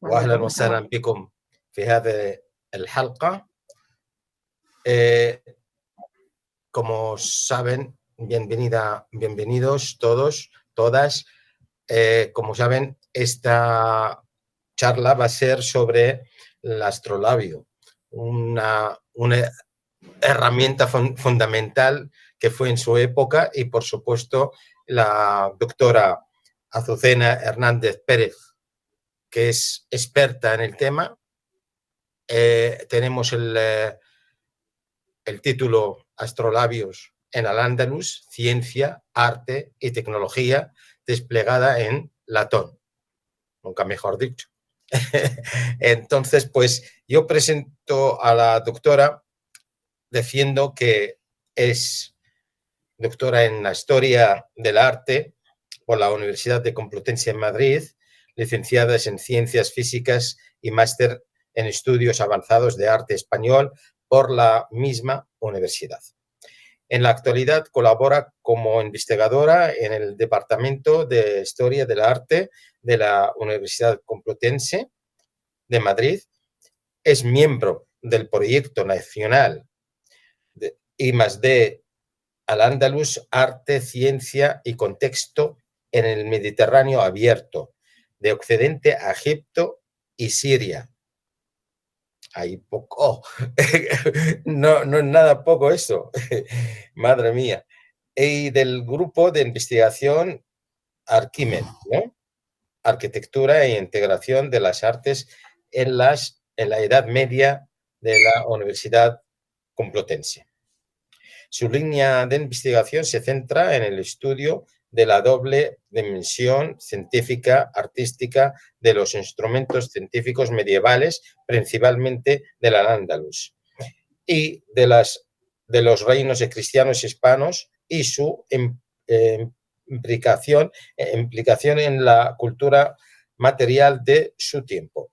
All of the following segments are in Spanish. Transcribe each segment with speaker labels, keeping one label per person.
Speaker 1: وأهلا
Speaker 2: وعليكم
Speaker 1: وسهلا
Speaker 2: السلام.
Speaker 1: بكم في هذه الحلقة. Eh, como saben, bienvenidos todos, todas. Como saben, esta charla va a ser sobre el astrolabio, una herramienta fundamental que fue en su época, y por supuesto la doctora Azucena Hernández Pérez, que es experta en el tema. Tenemos el título Astrolabios en Al-Ándalus, ciencia, arte y tecnología desplegada en latón. Nunca mejor dicho. Entonces, pues yo presento a la doctora diciendo que es doctora en la Historia del Arte por la Universidad de Complutense en Madrid, licenciada en Ciencias Físicas y máster en Estudios Avanzados de Arte Español por la misma universidad. En la actualidad colabora como investigadora en el Departamento de Historia del Arte de la Universidad Complutense de Madrid. Es miembro del proyecto nacional de I+D Al-Ándalus, Arte, Ciencia y Contexto en el Mediterráneo Abierto, de Occidente a Egipto y Siria. Hay poco, no es nada poco eso, madre mía. Y del grupo de investigación Arquimed, ¿no? Arquitectura e integración de las artes en la Edad Media de la Universidad Complutense. Su línea de investigación se centra en el estudio de la doble dimensión científica, artística de los instrumentos científicos medievales, principalmente del Al-Ándalus, y de los reinos de cristianos hispanos y su implicación en la cultura material de su tiempo.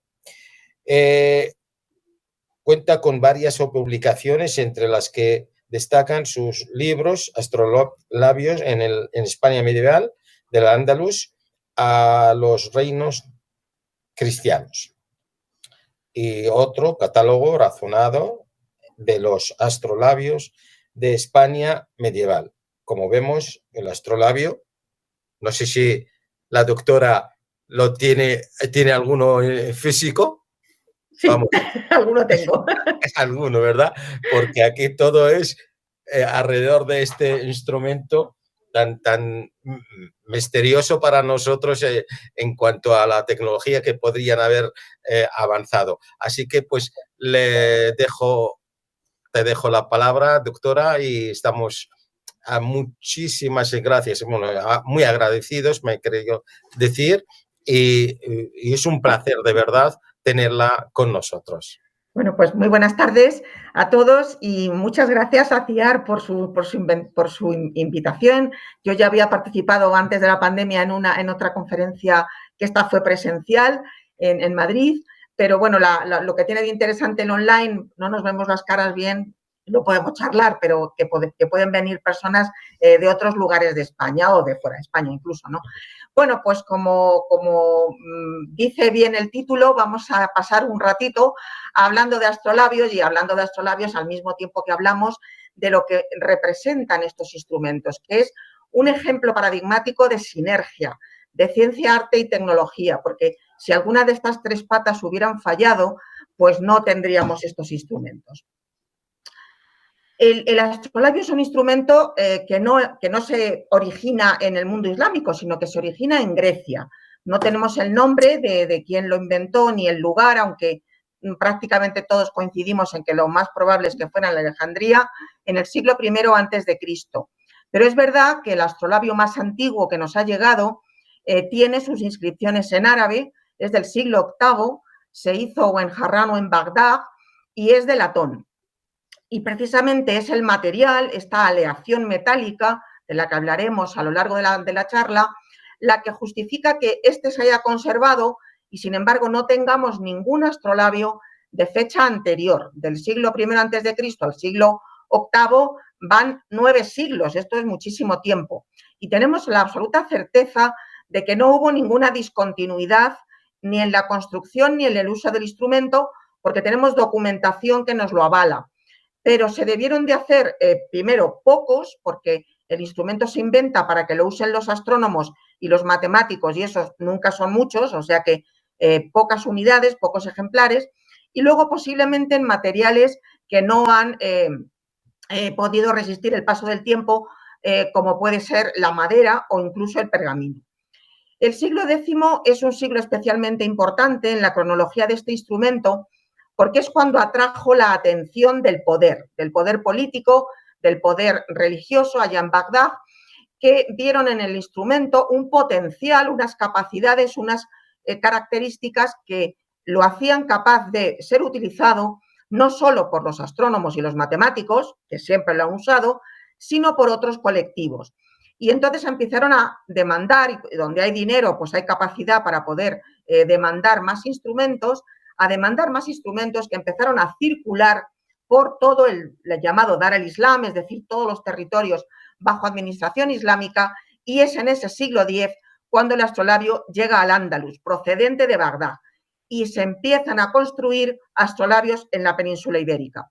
Speaker 1: Cuenta con varias publicaciones, entre las que destacan sus libros Astrolabios en España medieval, del Andalus a los reinos cristianos, y otro catálogo razonado de los astrolabios de España medieval. Como vemos, el astrolabio, no sé si la doctora lo tiene alguno físico.
Speaker 2: Sí, vamos. Alguno tengo.
Speaker 1: Alguno, ¿verdad? Porque aquí todo es alrededor de este instrumento tan misterioso para nosotros en cuanto a la tecnología que podrían haber avanzado. Así que pues te dejo la palabra, doctora, y estamos a muchísimas gracias, bueno, muy agradecidos, me creo decir, y es un placer de verdad tenerla con nosotros.
Speaker 2: Bueno, pues muy buenas tardes a todos y muchas gracias a CIAR por su invitación. Yo ya había participado antes de la pandemia en otra conferencia, que esta fue presencial en Madrid, pero bueno, lo que tiene de interesante en online, no nos vemos las caras bien, no podemos charlar, pero que pueden venir personas de otros lugares de España o de fuera de España incluso, ¿no? Bueno, pues como dice bien el título, vamos a pasar un ratito hablando de astrolabios, y hablando de astrolabios al mismo tiempo que hablamos de lo que representan estos instrumentos, que es un ejemplo paradigmático de sinergia, de ciencia, arte y tecnología, porque si alguna de estas tres patas hubieran fallado, pues no tendríamos estos instrumentos. El astrolabio es un instrumento que no se origina en el mundo islámico, sino que se origina en Grecia. No tenemos el nombre de quién lo inventó ni el lugar, aunque prácticamente todos coincidimos en que lo más probable es que fuera en Alejandría en el siglo I antes de Cristo. Pero es verdad que el astrolabio más antiguo que nos ha llegado tiene sus inscripciones en árabe, es del siglo VIII, se hizo o en Harran o en Bagdad y es de latón. Y precisamente es el material, esta aleación metálica, de la que hablaremos a lo largo de la charla, la que justifica que este se haya conservado y, sin embargo, no tengamos ningún astrolabio de fecha anterior. Del siglo I antes de Cristo al siglo VIII van 9 siglos, esto es muchísimo tiempo. Y tenemos la absoluta certeza de que no hubo ninguna discontinuidad ni en la construcción ni en el uso del instrumento, porque tenemos documentación que nos lo avala. Pero se debieron de hacer, primero, pocos, porque el instrumento se inventa para que lo usen los astrónomos y los matemáticos, y esos nunca son muchos, o sea que pocas unidades, pocos ejemplares, y luego posiblemente en materiales que no han podido resistir el paso del tiempo, como puede ser la madera o incluso el pergamino. El siglo X es un siglo especialmente importante en la cronología de este instrumento, porque es cuando atrajo la atención del poder político, del poder religioso allá en Bagdad, que vieron en el instrumento un potencial, unas capacidades, unas características que lo hacían capaz de ser utilizado no solo por los astrónomos y los matemáticos, que siempre lo han usado, sino por otros colectivos. Y entonces empezaron a demandar, y donde hay dinero, pues hay capacidad para poder demandar más instrumentos, que empezaron a circular por todo el llamado Dar el-Islam, es decir, todos los territorios bajo administración islámica, y es en ese siglo X cuando el astrolabio llega al Andalus, procedente de Bagdad, y se empiezan a construir astrolabios en la península ibérica.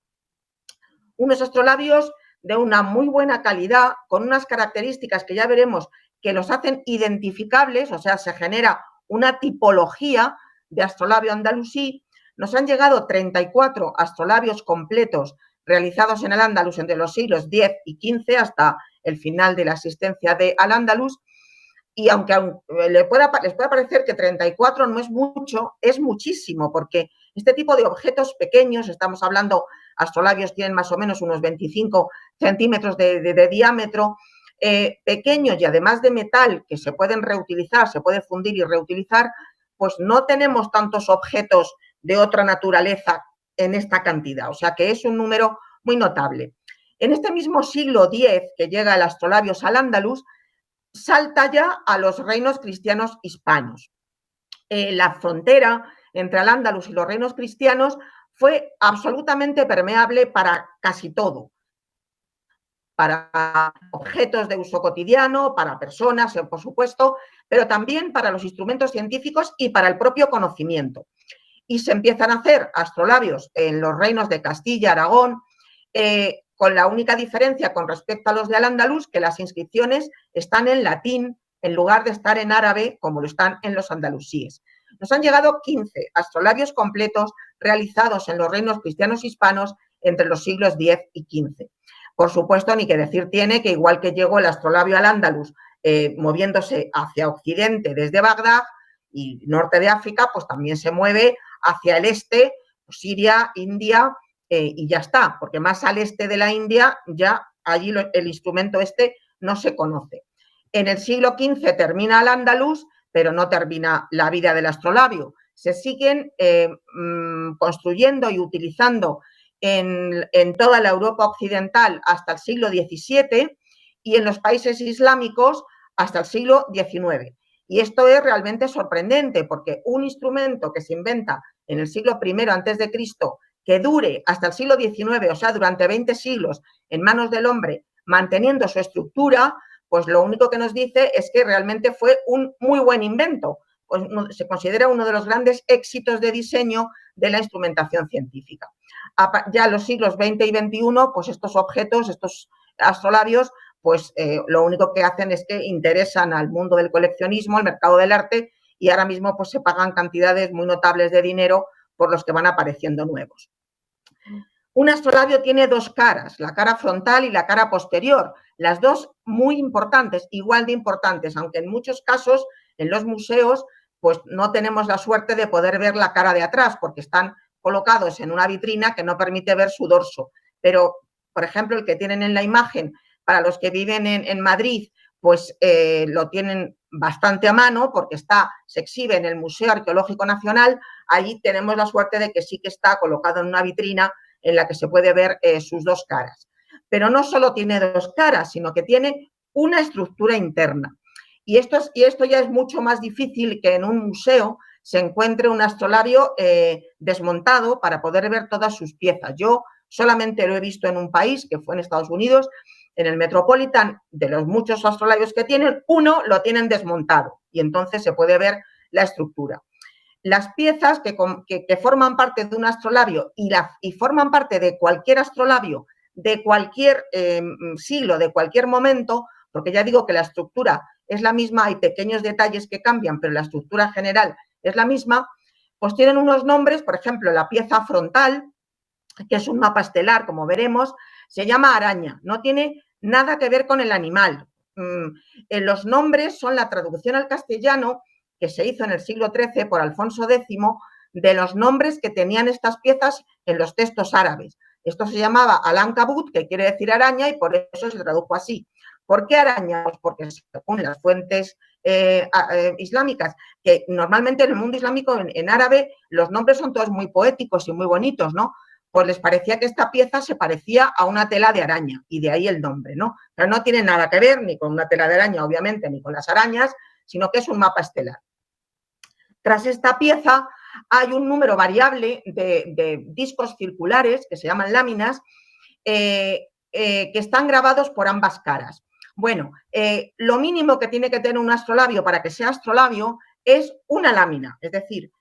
Speaker 2: Unos astrolabios de una muy buena calidad, con unas características que ya veremos que los hacen identificables, o sea, se genera una tipología de astrolabio andalusí. Nos han llegado 34 astrolabios completos realizados en el Andalus entre los siglos X y XV hasta el final de la existencia de Al-Ándalus, y aunque les pueda parecer que 34 no es mucho, es muchísimo, porque este tipo de objetos pequeños, estamos hablando, astrolabios tienen más o menos unos 25 centímetros de diámetro, pequeños y además de metal que se pueden reutilizar, se puede fundir y reutilizar, pues no tenemos tantos objetos de otra naturaleza en esta cantidad, o sea que es un número muy notable. En este mismo siglo X que llega el astrolabios al Andalus, salta ya a los reinos cristianos hispanos. La frontera entre el Andalus y los reinos cristianos fue absolutamente permeable para casi todo, para objetos de uso cotidiano, para personas, por supuesto, pero también para los instrumentos científicos y para el propio conocimiento. Y se empiezan a hacer astrolabios en los reinos de Castilla, Aragón, con la única diferencia con respecto a los de Al-Ándalus, que las inscripciones están en latín en lugar de estar en árabe, como lo están en los andalusíes. Nos han llegado 15 astrolabios completos realizados en los reinos cristianos hispanos entre los siglos X y XV. Por supuesto, ni que decir tiene que igual que llegó el astrolabio al Andalus moviéndose hacia occidente desde Bagdad y norte de África, pues también se mueve hacia el este, Siria, India, y ya está, porque más al este de la India ya allí el instrumento este no se conoce. En el siglo XV termina el Andalus, pero no termina la vida del astrolabio. Se siguen construyendo y utilizando en toda la Europa occidental hasta el siglo XVII y en los países islámicos hasta el siglo XIX. Y esto es realmente sorprendente porque un instrumento que se inventa en el siglo I a.C., que dure hasta el siglo XIX, o sea, durante 20 siglos en manos del hombre, manteniendo su estructura, pues lo único que nos dice es que realmente fue un muy buen invento. Pues se considera uno de los grandes éxitos de diseño de la instrumentación científica. Ya en los siglos XX y XXI, pues estos objetos, estos astrolabios, pues lo único que hacen es que interesan al mundo del coleccionismo, al mercado del arte, y ahora mismo pues se pagan cantidades muy notables de dinero por los que van apareciendo nuevos. Un astrolabio tiene dos caras, la cara frontal y la cara posterior, las dos muy importantes, igual de importantes, aunque en muchos casos en los museos pues no tenemos la suerte de poder ver la cara de atrás porque están colocados en una vitrina que no permite ver su dorso. Pero, por ejemplo, el que tienen en la imagen, para los que viven en Madrid, pues lo tienen bastante a mano porque se exhibe en el Museo Arqueológico Nacional. Allí tenemos la suerte de que sí que está colocado en una vitrina en la que se puede ver sus dos caras. Pero no solo tiene dos caras, sino que tiene una estructura interna. Y esto ya es mucho más difícil que en un museo se encuentre un astrolabio desmontado para poder ver todas sus piezas. Yo solamente lo he visto en un país, que fue en Estados Unidos, en el Metropolitan, de los muchos astrolabios que tienen, uno lo tienen desmontado y entonces se puede ver la estructura. Las piezas que forman parte de un astrolabio y forman parte de cualquier astrolabio, de cualquier siglo, de cualquier momento, porque ya digo que la estructura es la misma, hay pequeños detalles que cambian, pero la estructura general es la misma, pues tienen unos nombres. Por ejemplo, la pieza frontal, que es un mapa estelar, como veremos, se llama araña, no tiene nada que ver con el animal. Los nombres son la traducción al castellano que se hizo en el siglo XIII por Alfonso X de los nombres que tenían estas piezas en los textos árabes. Esto se llamaba Al-Ankabut, que quiere decir araña, y por eso se tradujo así. ¿Por qué araña? Pues porque según las fuentes islámicas, que normalmente en el mundo islámico, en árabe, los nombres son todos muy poéticos y muy bonitos, ¿no? Pues les parecía que esta pieza se parecía a una tela de araña, y de ahí el nombre, ¿no? Pero no tiene nada que ver ni con una tela de araña, obviamente, ni con las arañas, sino que es un mapa estelar. Tras esta pieza hay un número variable de discos circulares, que se llaman láminas, que están grabados por ambas caras. Bueno, lo mínimo que tiene que tener un astrolabio para que sea astrolabio es una lámina, es decir,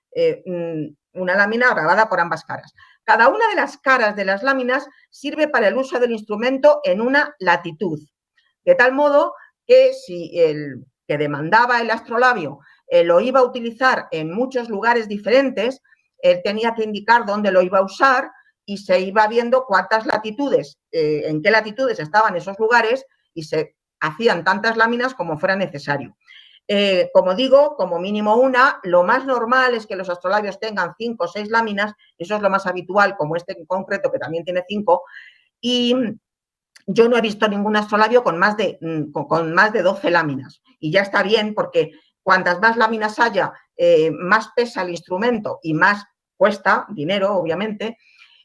Speaker 2: una lámina grabada por ambas caras. Cada una de las caras de las láminas sirve para el uso del instrumento en una latitud, de tal modo que si el que demandaba el astrolabio lo iba a utilizar en muchos lugares diferentes, él tenía que indicar dónde lo iba a usar y se iba viendo cuántas latitudes, en qué latitudes estaban esos lugares, y se hacían tantas láminas como fuera necesario. Como digo, como mínimo una. Lo más normal es que los astrolabios tengan 5 o 6 láminas, eso es lo más habitual, como este en concreto, que también tiene 5, y yo no he visto ningún astrolabio con más de 12 láminas, y ya está bien, porque cuantas más láminas haya, más pesa el instrumento y más cuesta dinero, obviamente,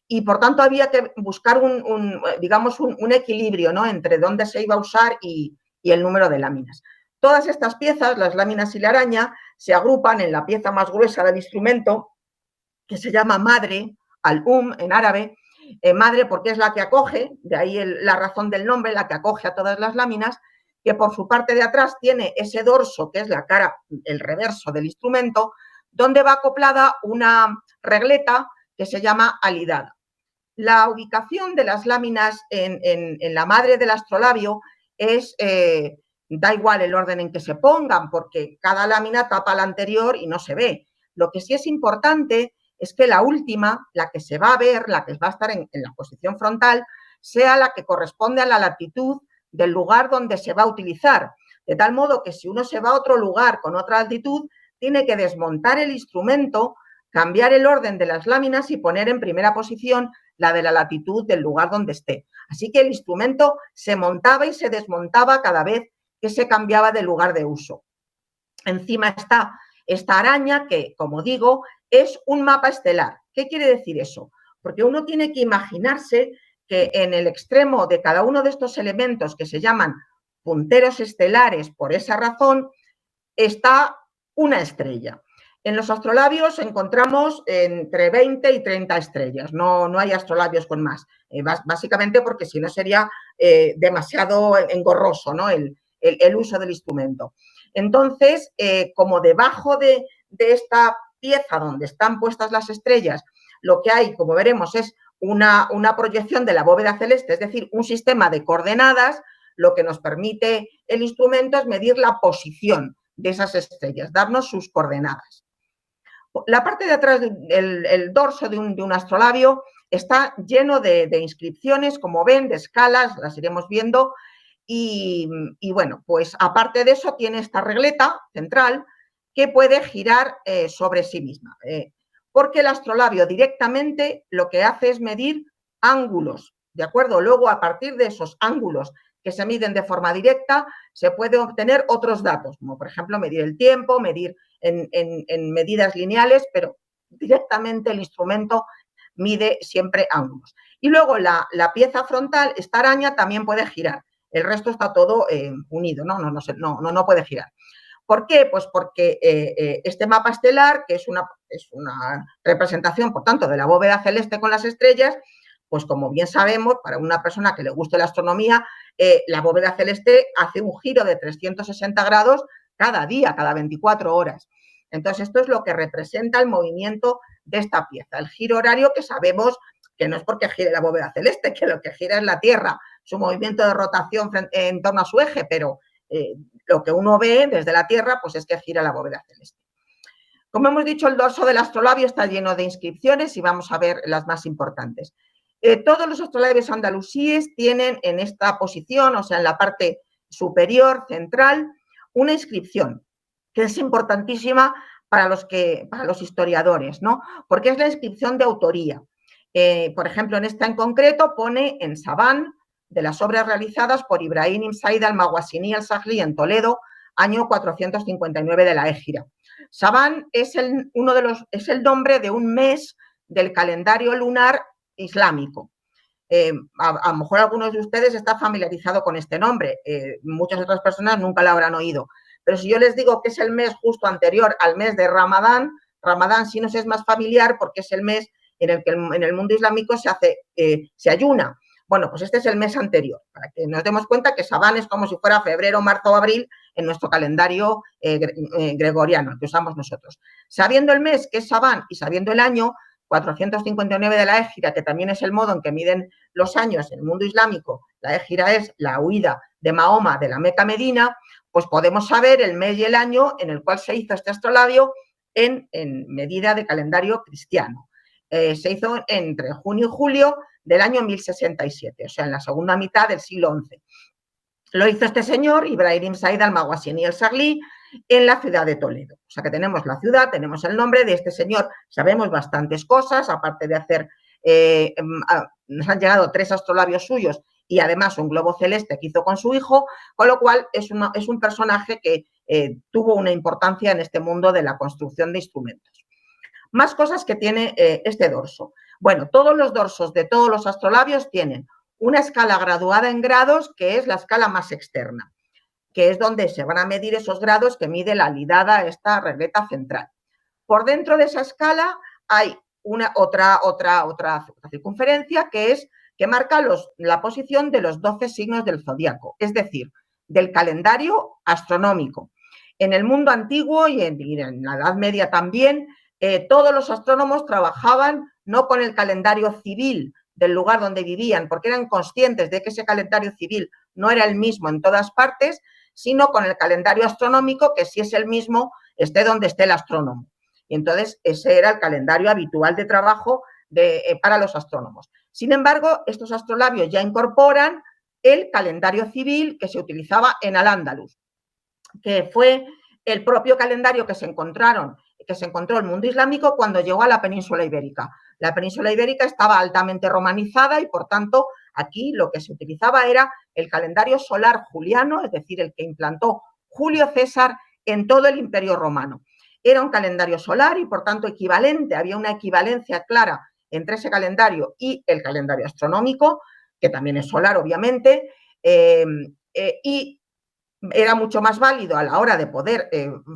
Speaker 2: y por tanto había que buscar un equilibrio, ¿no?, entre dónde se iba a usar y el número de láminas. Todas estas piezas, las láminas y la araña, se agrupan en la pieza más gruesa del instrumento, que se llama madre, al-um en árabe, madre porque es la que acoge, de ahí la razón del nombre, la que acoge a todas las láminas, que por su parte de atrás tiene ese dorso, que es la cara, el reverso del instrumento, donde va acoplada una regleta que se llama alidada. La ubicación de las láminas en la madre del astrolabio da igual el orden en que se pongan, porque cada lámina tapa la anterior y no se ve. Lo que sí es importante es que la última, la que se va a ver, la que va a estar en la posición frontal, sea la que corresponde a la latitud del lugar donde se va a utilizar. De tal modo que si uno se va a otro lugar con otra altitud, tiene que desmontar el instrumento, cambiar el orden de las láminas y poner en primera posición la de la latitud del lugar donde esté. Así que el instrumento se montaba y se desmontaba cada vez que se cambiaba de lugar de uso. Encima está esta araña que, como digo, es un mapa estelar. ¿Qué quiere decir eso? Porque uno tiene que imaginarse que en el extremo de cada uno de estos elementos, que se llaman punteros estelares por esa razón, está una estrella. En los astrolabios encontramos entre 20 y 30 estrellas, no hay astrolabios con más, básicamente porque si no sería demasiado engorroso, ¿no?, el uso del instrumento. Entonces, como debajo de esta pieza donde están puestas las estrellas, lo que hay, como veremos, es una proyección de la bóveda celeste, es decir, un sistema de coordenadas, lo que nos permite el instrumento es medir la posición de esas estrellas, darnos sus coordenadas. La parte de atrás, el dorso de un astrolabio, está lleno de inscripciones, como ven, de escalas, las iremos viendo, y bueno, pues aparte de eso tiene esta regleta central que puede girar sobre sí misma, porque el astrolabio directamente lo que hace es medir ángulos, ¿de acuerdo? Luego, a partir de esos ángulos que se miden de forma directa, se pueden obtener otros datos, como por ejemplo medir el tiempo, medir en medidas lineales, pero directamente el instrumento mide siempre ángulos. Y luego la pieza frontal, esta araña, también puede girar. El resto está todo unido, no puede girar. ¿Por qué? Pues porque este mapa estelar, que es una representación, por tanto, de la bóveda celeste con las estrellas, pues como bien sabemos, para una persona que le guste la astronomía, la bóveda celeste hace un giro de 360 grados cada día, cada 24 horas. Entonces, esto es lo que representa el movimiento de esta pieza. El giro horario, que sabemos que no es porque gire la bóveda celeste, que lo que gira es la Tierra, su movimiento de rotación en torno a su eje, pero lo que uno ve desde la Tierra pues es que gira la bóveda celeste. Como hemos dicho, el dorso del astrolabio está lleno de inscripciones y vamos a ver las más importantes. Todos los astrolabios andalusíes tienen en esta posición, o sea, en la parte superior, central, una inscripción que es importantísima para los historiadores, ¿no? Porque es la inscripción de autoría. Por ejemplo, en esta en concreto pone en Saban, de las obras realizadas por Ibrahim ibn Said al-Mawasini al-Sahli en Toledo, año 459 de la Égira. Saban es el nombre de un mes del calendario lunar islámico. A lo mejor algunos de ustedes están familiarizados con este nombre, muchas otras personas nunca lo habrán oído, pero si yo les digo que es el mes justo anterior al mes de Ramadán, Ramadán sí nos es más familiar porque es el mes en el que en el mundo islámico se ayuna. Bueno, pues este es el mes anterior, para que nos demos cuenta que Saban es como si fuera febrero, marzo o abril en nuestro calendario gregoriano, el que usamos nosotros. Sabiendo el mes, que es Saban, y sabiendo el año, 459 de la Égira, que también es el modo en que miden los años en el mundo islámico, la Égira es la huida de Mahoma de la Meca a Medina, pues podemos saber el mes y el año en el cual se hizo este astrolabio en medida de calendario cristiano. Se hizo entre junio y julio del año 1067, o sea, en la segunda mitad del siglo XI. Lo hizo este señor, Ibrahim Said al-Mawasini al-Sahli, en la ciudad de Toledo. O sea que tenemos la ciudad, tenemos el nombre de este señor, sabemos bastantes cosas, aparte de hacer, nos han llegado 3 astrolabios suyos y además un globo celeste que hizo con su hijo, con lo cual es un personaje que tuvo una importancia en este mundo de la construcción de instrumentos. Más cosas que tiene este dorso. Bueno, todos los dorsos de todos los astrolabios tienen una escala graduada en grados, que es la escala más externa, que es donde se van a medir esos grados que mide la lidada, esta regleta central. Por dentro de esa escala hay otra circunferencia que marca la posición de los 12 signos del zodiaco, es decir, del calendario astronómico. En el mundo antiguo y en la Edad Media también, todos los astrónomos trabajaban no con el calendario civil del lugar donde vivían, porque eran conscientes de que ese calendario civil no era el mismo en todas partes, sino con el calendario astronómico, que sí es el mismo, esté donde esté el astrónomo. Y entonces ese era el calendario habitual de trabajo para los astrónomos. Sin embargo, estos astrolabios ya incorporan el calendario civil que se utilizaba en Al-Ándalus, que fue el propio calendario que se encontró el mundo islámico cuando llegó a la península ibérica. La península ibérica estaba altamente romanizada y, por tanto, aquí lo que se utilizaba era el calendario solar juliano, es decir, el que implantó Julio César en todo el Imperio Romano. Era un calendario solar y, por tanto, equivalente, había una equivalencia clara entre ese calendario y el calendario astronómico, que también es solar, obviamente, y era mucho más válido a la hora de poder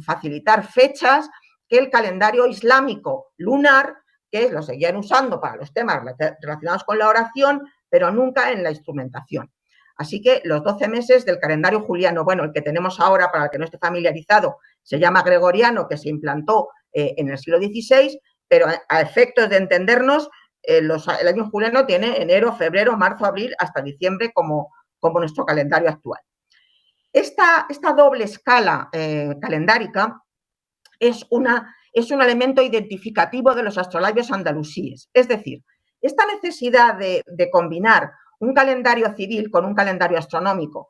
Speaker 2: facilitar fechas que el calendario islámico lunar, que lo seguían usando para los temas relacionados con la oración, pero nunca en la instrumentación. Así que los 12 meses del calendario juliano, bueno, el que tenemos ahora, para el que no esté familiarizado, se llama gregoriano, que se implantó en el siglo XVI, pero a efectos de entendernos, el año juliano tiene enero, febrero, marzo, abril, hasta diciembre como nuestro calendario actual. Esta doble escala calendárica es un elemento identificativo de los astrolabios andalusíes. Es decir, esta necesidad de combinar un calendario civil con un calendario astronómico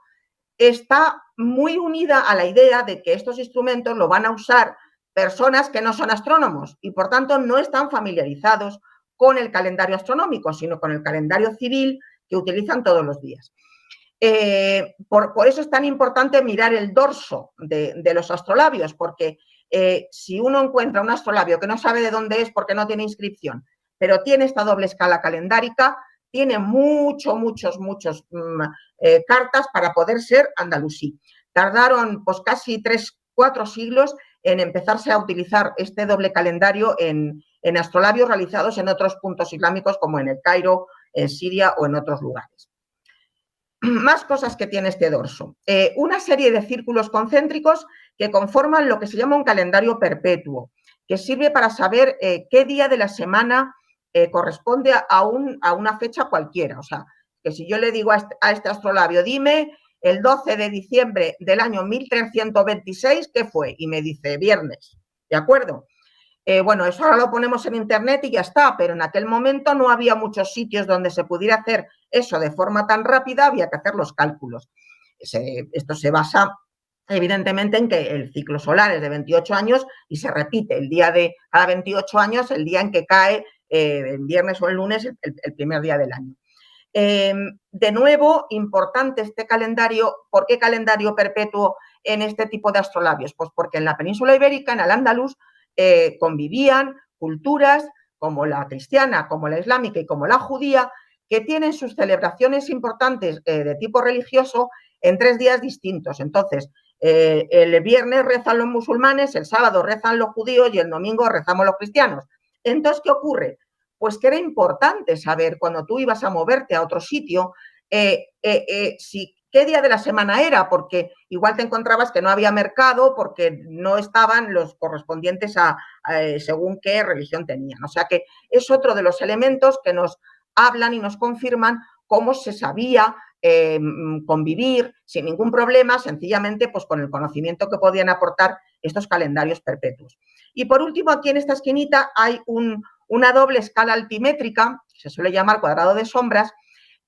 Speaker 2: está muy unida a la idea de que estos instrumentos lo van a usar personas que no son astrónomos y, por tanto, no están familiarizados con el calendario astronómico, sino con el calendario civil que utilizan todos los días. Por eso es tan importante mirar el dorso de los astrolabios, porque si uno encuentra un astrolabio que no sabe de dónde es porque no tiene inscripción, pero tiene esta doble escala calendárica, tiene muchas cartas para poder ser andalusí. Tardaron pues casi 3-4 siglos en empezarse a utilizar este doble calendario en astrolabios realizados en otros puntos islámicos como en el Cairo, en Siria o en otros lugares. Más cosas que tiene este dorso. Una serie de círculos concéntricos que conforman lo que se llama un calendario perpetuo, que sirve para saber qué día de la semana corresponde a una fecha cualquiera. O sea, que si yo le digo a este astrolabio, dime el 12 de diciembre del año 1326, ¿qué fue? Y me dice viernes, ¿de acuerdo? Bueno, eso ahora lo ponemos en internet y ya está, pero en aquel momento no había muchos sitios donde se pudiera hacer eso de forma tan rápida, había que hacer los cálculos. Esto se basa evidentemente en que el ciclo solar es de 28 años y se repite el día de cada 28 años, el día en que cae el viernes o el lunes, el primer día del año. De nuevo, importante este calendario. ¿Por qué calendario perpetuo en este tipo de astrolabios? Pues porque en la península ibérica, en Al-Ándalus, convivían culturas como la cristiana, como la islámica y como la judía, que tienen sus celebraciones importantes de tipo religioso en 3 días distintos. Entonces, el viernes rezan los musulmanes, el sábado rezan los judíos y el domingo rezamos los cristianos. Entonces, ¿qué ocurre? Pues que era importante saber cuando tú ibas a moverte a otro sitio qué día de la semana era, porque igual te encontrabas que no había mercado porque no estaban los correspondientes a según qué religión tenían. O sea que es otro de los elementos que nos hablan y nos confirman cómo se sabía convivir sin ningún problema, sencillamente pues con el conocimiento que podían aportar estos calendarios perpetuos. Y por último, aquí en esta esquinita hay una doble escala altimétrica, que se suele llamar cuadrado de sombras,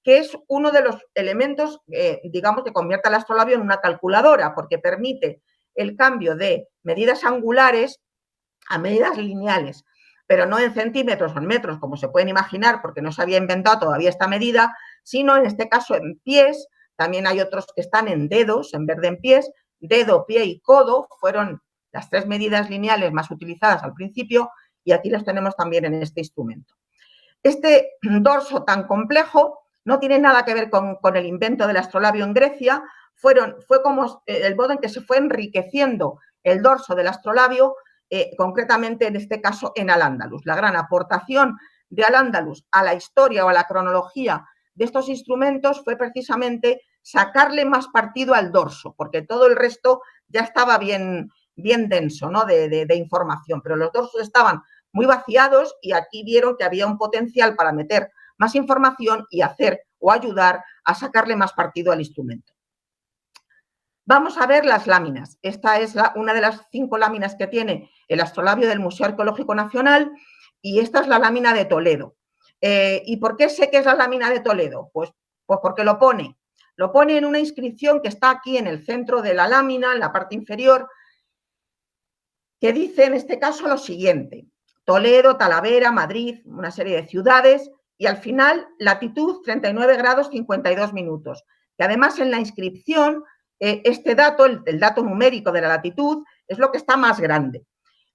Speaker 2: que es uno de los elementos, digamos, que convierte al astrolabio en una calculadora, porque permite el cambio de medidas angulares a medidas lineales, pero no en centímetros o en metros, como se pueden imaginar, porque no se había inventado todavía esta medida, sino en este caso en pies. También hay otros que están en dedos, en vez de en pies. Dedo, pie y codo fueron las 3 medidas lineales más utilizadas al principio y aquí las tenemos también en este instrumento. Este dorso tan complejo no tiene nada que ver con el invento del astrolabio en Grecia, fue como el modo en que se fue enriqueciendo el dorso del astrolabio, concretamente en este caso en Al-Ándalus. La gran aportación de Al-Ándalus a la historia o a la cronología de estos instrumentos fue precisamente sacarle más partido al dorso, porque todo el resto ya estaba bien denso, ¿no? de información, pero los dorsos estaban muy vaciados y aquí vieron que había un potencial para meter más información y hacer o ayudar a sacarle más partido al instrumento. Vamos a ver las láminas. Esta es una de las 5 láminas que tiene el astrolabio del Museo Arqueológico Nacional y esta es la lámina de Toledo. ¿Y por qué sé que es la lámina de Toledo? Pues porque lo pone en una inscripción que está aquí en el centro de la lámina, en la parte inferior, que dice en este caso lo siguiente: Toledo, Talavera, Madrid, una serie de ciudades, y al final latitud 39 grados 52 minutos. Que además en la inscripción este dato, el dato numérico de la latitud, es lo que está más grande.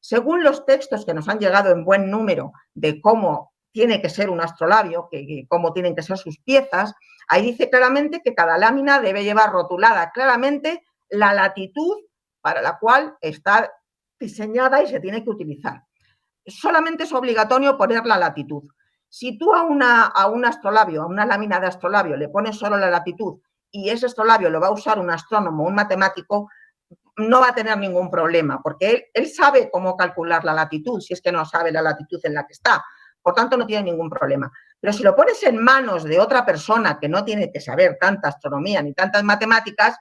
Speaker 2: Según los textos que nos han llegado en buen número de cómo tiene que ser un astrolabio, cómo tienen que ser sus piezas, ahí dice claramente que cada lámina debe llevar rotulada claramente la latitud para la cual está diseñada y se tiene que utilizar. Solamente es obligatorio poner la latitud. Si tú a un astrolabio, a una lámina de astrolabio, le pones solo la latitud y ese astrolabio lo va a usar un astrónomo o un matemático, no va a tener ningún problema, porque él sabe cómo calcular la latitud, si es que no sabe la latitud en la que está. Por tanto, no tiene ningún problema. Pero si lo pones en manos de otra persona que no tiene que saber tanta astronomía ni tantas matemáticas,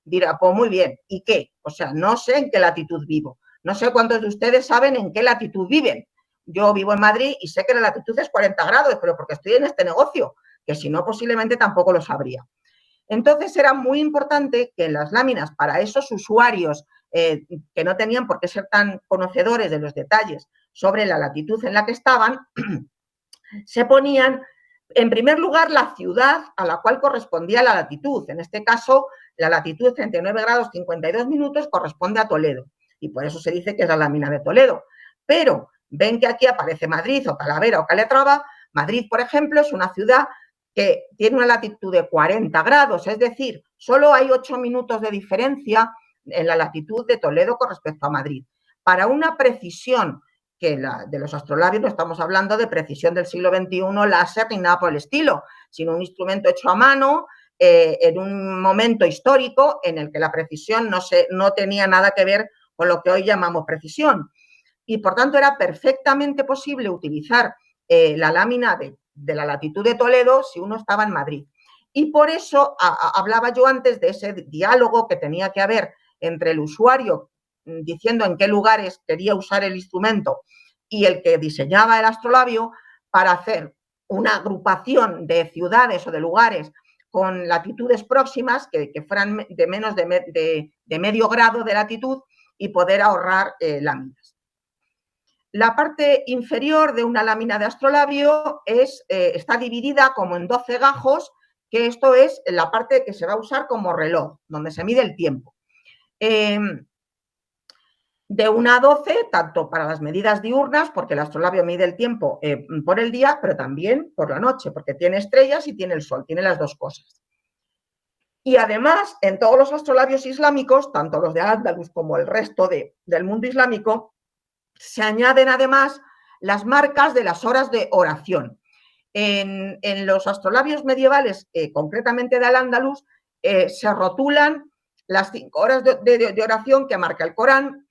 Speaker 2: dirá, pues muy bien, ¿y qué? O sea, no sé en qué latitud vivo. No sé cuántos de ustedes saben en qué latitud viven. Yo vivo en Madrid y sé que la latitud es 40 grados, pero porque estoy en este negocio, que si no, posiblemente tampoco lo sabría. Entonces era muy importante que en las láminas, para esos usuarios que no tenían por qué ser tan conocedores de los detalles sobre la latitud en la que estaban, se ponían, en primer lugar, la ciudad a la cual correspondía la latitud. En este caso, la latitud 39 grados 52 minutos corresponde a Toledo y por eso se dice que es la lámina de Toledo. Pero ven que aquí aparece Madrid o Talavera o Calatrava. Madrid, por ejemplo, es una ciudad que tiene una latitud de 40 grados, es decir, solo hay 8 minutos de diferencia en la latitud de Toledo con respecto a Madrid. Para una precisión que de los astrolabios no estamos hablando de precisión del siglo XXI, láser ni nada por el estilo, sino un instrumento hecho a mano en un momento histórico en el que la precisión no tenía nada que ver con lo que hoy llamamos precisión. Y por tanto era perfectamente posible utilizar la lámina de la latitud de Toledo si uno estaba en Madrid. Y por eso hablaba yo antes de ese diálogo que tenía que haber entre el usuario diciendo en qué lugares quería usar el instrumento y el que diseñaba el astrolabio para hacer una agrupación de ciudades o de lugares con latitudes próximas que fueran de menos de medio grado de latitud y poder ahorrar láminas. La parte inferior de una lámina de astrolabio está dividida como en 12 gajos, que esto es la parte que se va a usar como reloj, donde se mide el tiempo. De 1 a 12, tanto para las medidas diurnas, porque el astrolabio mide el tiempo por el día, pero también por la noche, porque tiene estrellas y tiene el sol, tiene las dos cosas. Y además, en todos los astrolabios islámicos, tanto los de Al-Ándalus como el resto del mundo islámico, se añaden además las marcas de las horas de oración. En los astrolabios medievales, concretamente de Al-Ándalus, se rotulan las 5 horas de oración que marca el Corán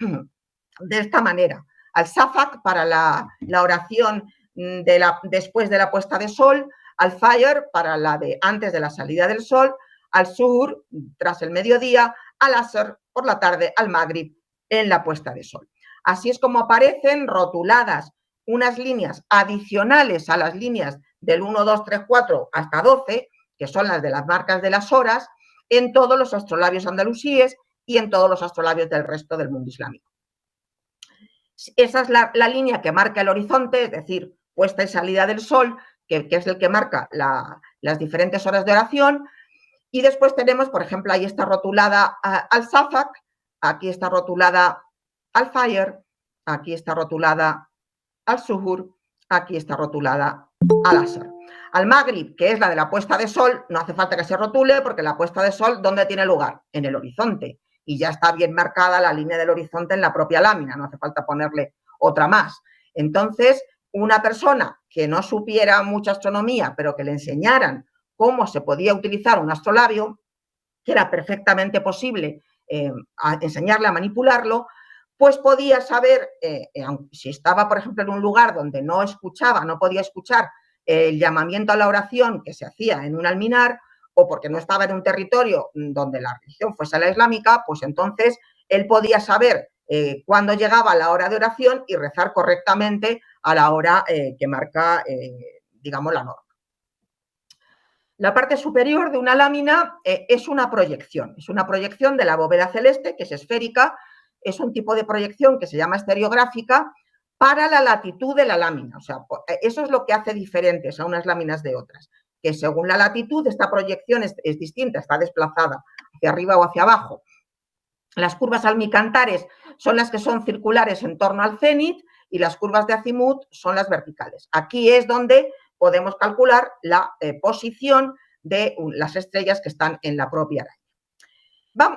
Speaker 2: de esta manera. Al-Safak para la oración después de la puesta de sol, Al-Fajr para la de antes de la salida del sol, Al-Suhur tras el mediodía, Al-Asr por la tarde, Al-Maghrib en la puesta de sol. Así es como aparecen rotuladas unas líneas adicionales a las líneas del 1, 2, 3, 4 hasta 12, que son las de las marcas de las horas, en todos los astrolabios andalusíes y en todos los astrolabios del resto del mundo islámico. Esa es la línea que marca el horizonte, es decir, puesta y salida del sol, que es el que marca las diferentes horas de oración. Y después tenemos, por ejemplo, ahí está rotulada Al-Safak, aquí está rotulada Al-Fajr, aquí está rotulada Al-Suhur, aquí está rotulada Al-Asr. Al-Maghrib, que es la de la puesta de sol, no hace falta que se rotule porque la puesta de sol, ¿dónde tiene lugar? En el horizonte. Y ya está bien marcada la línea del horizonte en la propia lámina, no hace falta ponerle otra más. Entonces, una persona que no supiera mucha astronomía, pero que le enseñaran cómo se podía utilizar un astrolabio, que era perfectamente posible enseñarle a manipularlo, pues podía saber, si estaba, por ejemplo, en un lugar donde no podía escuchar el llamamiento a la oración que se hacía en un alminar, o porque no estaba en un territorio donde la religión fuese la islámica, pues entonces él podía saber cuándo llegaba la hora de oración y rezar correctamente a la hora que marca, digamos, la norma. La parte superior de una lámina es una proyección de la bóveda celeste, que es esférica, es un tipo de proyección que se llama estereográfica para la latitud de la lámina. O sea, eso es lo que hace diferentes a unas láminas de otras, que según la latitud esta proyección es distinta, está desplazada hacia arriba o hacia abajo. Las curvas almicantares son las que son circulares en torno al cenit y las curvas de azimut son las verticales. Aquí es donde podemos calcular la posición de las estrellas que están en la propia araña.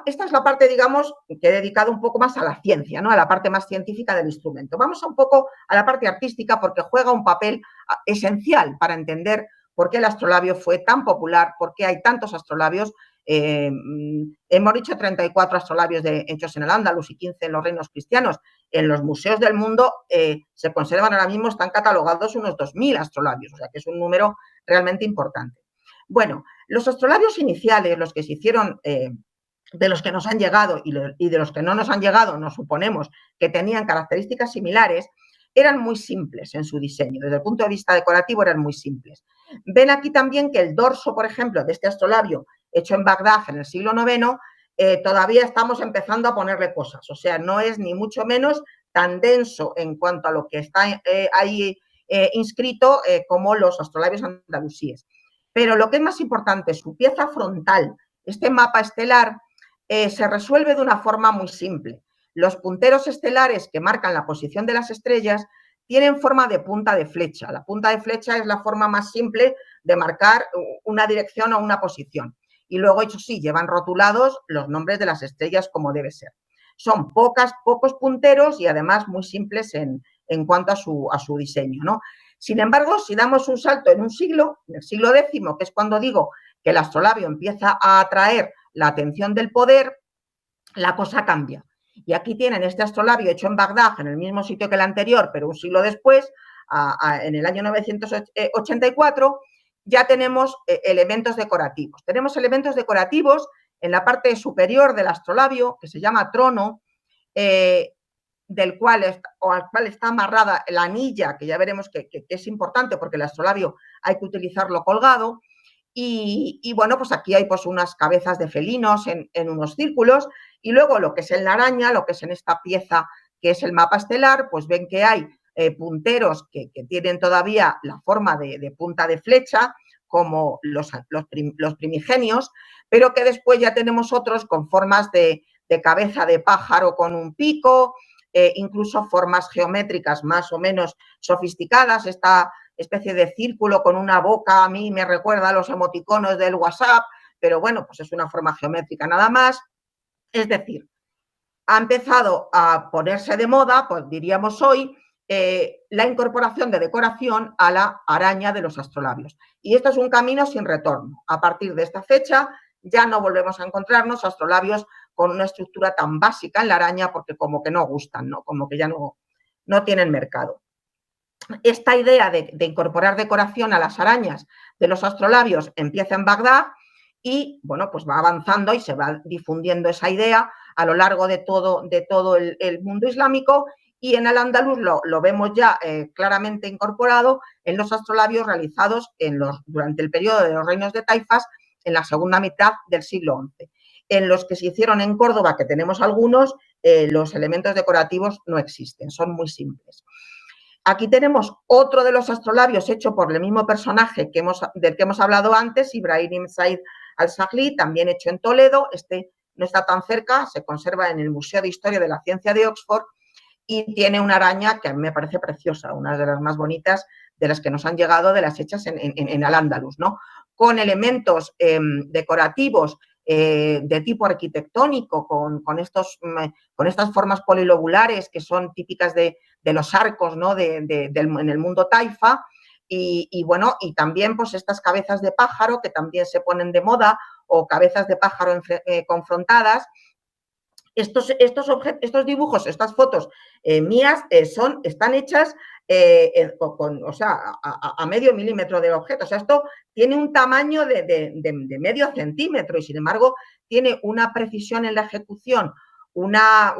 Speaker 2: Esta es la parte, digamos, que he dedicado un poco más a la ciencia, ¿no? A la parte más científica del instrumento. Vamos un poco a la parte artística porque juega un papel esencial para entender por qué el astrolabio fue tan popular, por qué hay tantos astrolabios. Hemos dicho 34 astrolabios hechos en el Al-Ándalus y 15 en los reinos cristianos. En los museos del mundo se conservan ahora mismo, están catalogados unos 2.000 astrolabios, o sea que es un número realmente importante. Bueno, los astrolabios iniciales, los que se hicieron, de los que nos han llegado y de los que no nos han llegado, nos suponemos que tenían características similares, eran muy simples en su diseño. Desde el punto de vista decorativo eran muy simples. Ven aquí también que el dorso, por ejemplo, de este astrolabio hecho en Bagdad en el siglo IX, todavía estamos empezando a ponerle cosas. O sea, no es ni mucho menos tan denso en cuanto a lo que está ahí inscrito como los astrolabios andalusíes. Pero lo que es más importante, su pieza frontal, este mapa estelar, se resuelve de una forma muy simple. Los punteros estelares que marcan la posición de las estrellas tienen forma de punta de flecha. La punta de flecha es la forma más simple de marcar una dirección o una posición. Y luego, eso sí, llevan rotulados los nombres de las estrellas como debe ser. Son pocos punteros y además muy simples en cuanto a su diseño, ¿no? Sin embargo, si damos un salto en un siglo, en el siglo X, que es cuando digo que el astrolabio empieza a atraer la atención del poder, la cosa cambia. Y aquí tienen este astrolabio hecho en Bagdad, en el mismo sitio que el anterior, pero un siglo después, en el año 984, ya tenemos elementos decorativos. Tenemos elementos decorativos en la parte superior del astrolabio, que se llama trono, al cual está amarrada la anilla, que ya veremos que es importante porque el astrolabio hay que utilizarlo colgado. Y bueno, pues aquí hay pues unas cabezas de felinos en unos círculos, y luego lo que es en la araña, lo que es en esta pieza que es el mapa estelar, pues ven que hay punteros que tienen todavía la forma de punta de flecha, como los primigenios, pero que después ya tenemos otros con formas de cabeza de pájaro con un pico, incluso formas geométricas más o menos sofisticadas. Esta especie de círculo con una boca a mí me recuerda a los emoticonos del WhatsApp, pero bueno, pues es una forma geométrica nada más. Es decir, ha empezado a ponerse de moda, pues diríamos hoy, la incorporación de decoración a la araña de los astrolabios. Y esto es un camino sin retorno. A partir de esta fecha ya no volvemos a encontrarnos astrolabios con una estructura tan básica en la araña, porque como que no gustan, ¿no? Como que ya no tienen mercado. Esta idea de incorporar decoración a las arañas de los astrolabios empieza en Bagdad y, bueno, pues va avanzando y se va difundiendo esa idea a lo largo de todo el mundo islámico, y en Al-Ándalus lo vemos ya claramente incorporado en los astrolabios realizados durante el periodo de los reinos de Taifas en la segunda mitad del siglo XI. En los que se hicieron en Córdoba, que tenemos algunos, los elementos decorativos no existen, son muy simples. Aquí tenemos otro de los astrolabios hecho por el mismo personaje del que hemos hablado antes, Ibrahim ibn Said al-Saghli, también hecho en Toledo. Este no está tan cerca, se conserva en el Museo de Historia de la Ciencia de Oxford, y tiene una araña que a mí me parece preciosa, una de las más bonitas de las que nos han llegado, de las hechas en Al-Ándalus, ¿no? Con elementos decorativos de tipo arquitectónico, con estas formas polilobulares que son típicas de los arcos, ¿no? en el mundo taifa, y bueno, y también pues estas cabezas de pájaro que también se ponen de moda, o cabezas de pájaro confrontadas. Estos dibujos, estas fotos mías están hechas a medio milímetro del objeto. O sea, esto tiene un tamaño de medio centímetro, y sin embargo tiene una precisión en la ejecución, una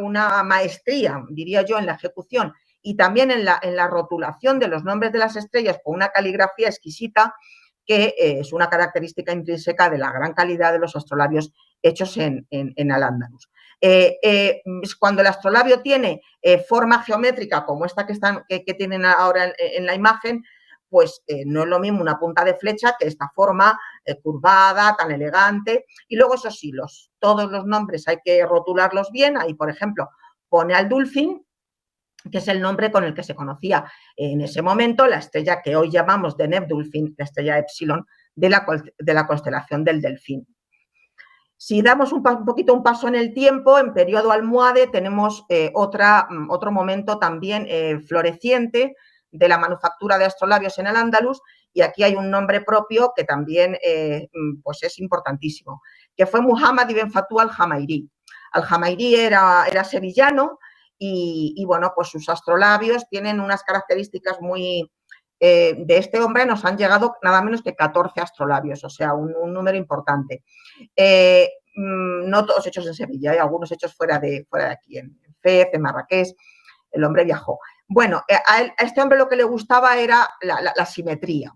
Speaker 2: maestría, diría yo, en la ejecución, y también en la rotulación de los nombres de las estrellas con una caligrafía exquisita, que es una característica intrínseca de la gran calidad de los astrolabios hechos en Al-Ándalus. Cuando el astrolabio tiene forma geométrica como esta que tienen ahora en la imagen, pues no es lo mismo una punta de flecha que esta forma curvada, tan elegante. Y luego, eso sí, todos los nombres hay que rotularlos bien. Ahí, por ejemplo, pone Al-Dulfin, que es el nombre con el que se conocía en ese momento la estrella que hoy llamamos Deneb Dulfin, la estrella Epsilon de la constelación del Delfín. Si damos un paso en el tiempo, en periodo almohade, tenemos otro momento también floreciente de la manufactura de astrolabios en Al-Ándalus, y aquí hay un nombre propio que también pues es importantísimo, que fue Muhammad ibn Fatu al-Jamairi. Al-Jamairi era sevillano, y bueno, pues sus astrolabios tienen unas características muy... de este hombre nos han llegado nada menos que 14 astrolabios, o sea, un número importante. No todos hechos en Sevilla, hay algunos hechos fuera de aquí, en Fez, en Marrakech. El hombre viajó. Bueno, a este hombre lo que le gustaba era la simetría.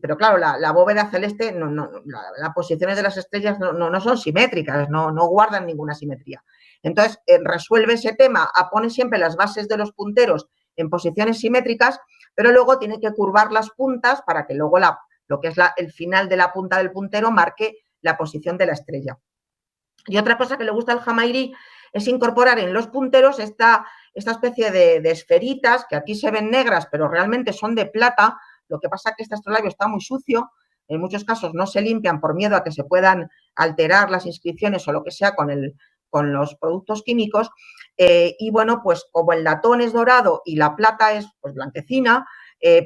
Speaker 2: Pero claro, la bóveda celeste, las posiciones de las estrellas no son simétricas, no guardan ninguna simetría. Entonces, resuelve ese tema, pone siempre las bases de los punteros en posiciones simétricas, pero luego tiene que curvar las puntas para que luego lo que es el final de la punta del puntero marque la posición de la estrella. Y otra cosa que le gusta al Jamairi es incorporar en los punteros esta especie de esferitas, que aquí se ven negras, pero realmente son de plata. Lo que pasa es que este astrolabio está muy sucio, en muchos casos no se limpian por miedo a que se puedan alterar las inscripciones o lo que sea con los productos químicos. Y bueno, pues como el latón es dorado y la plata es pues blanquecina,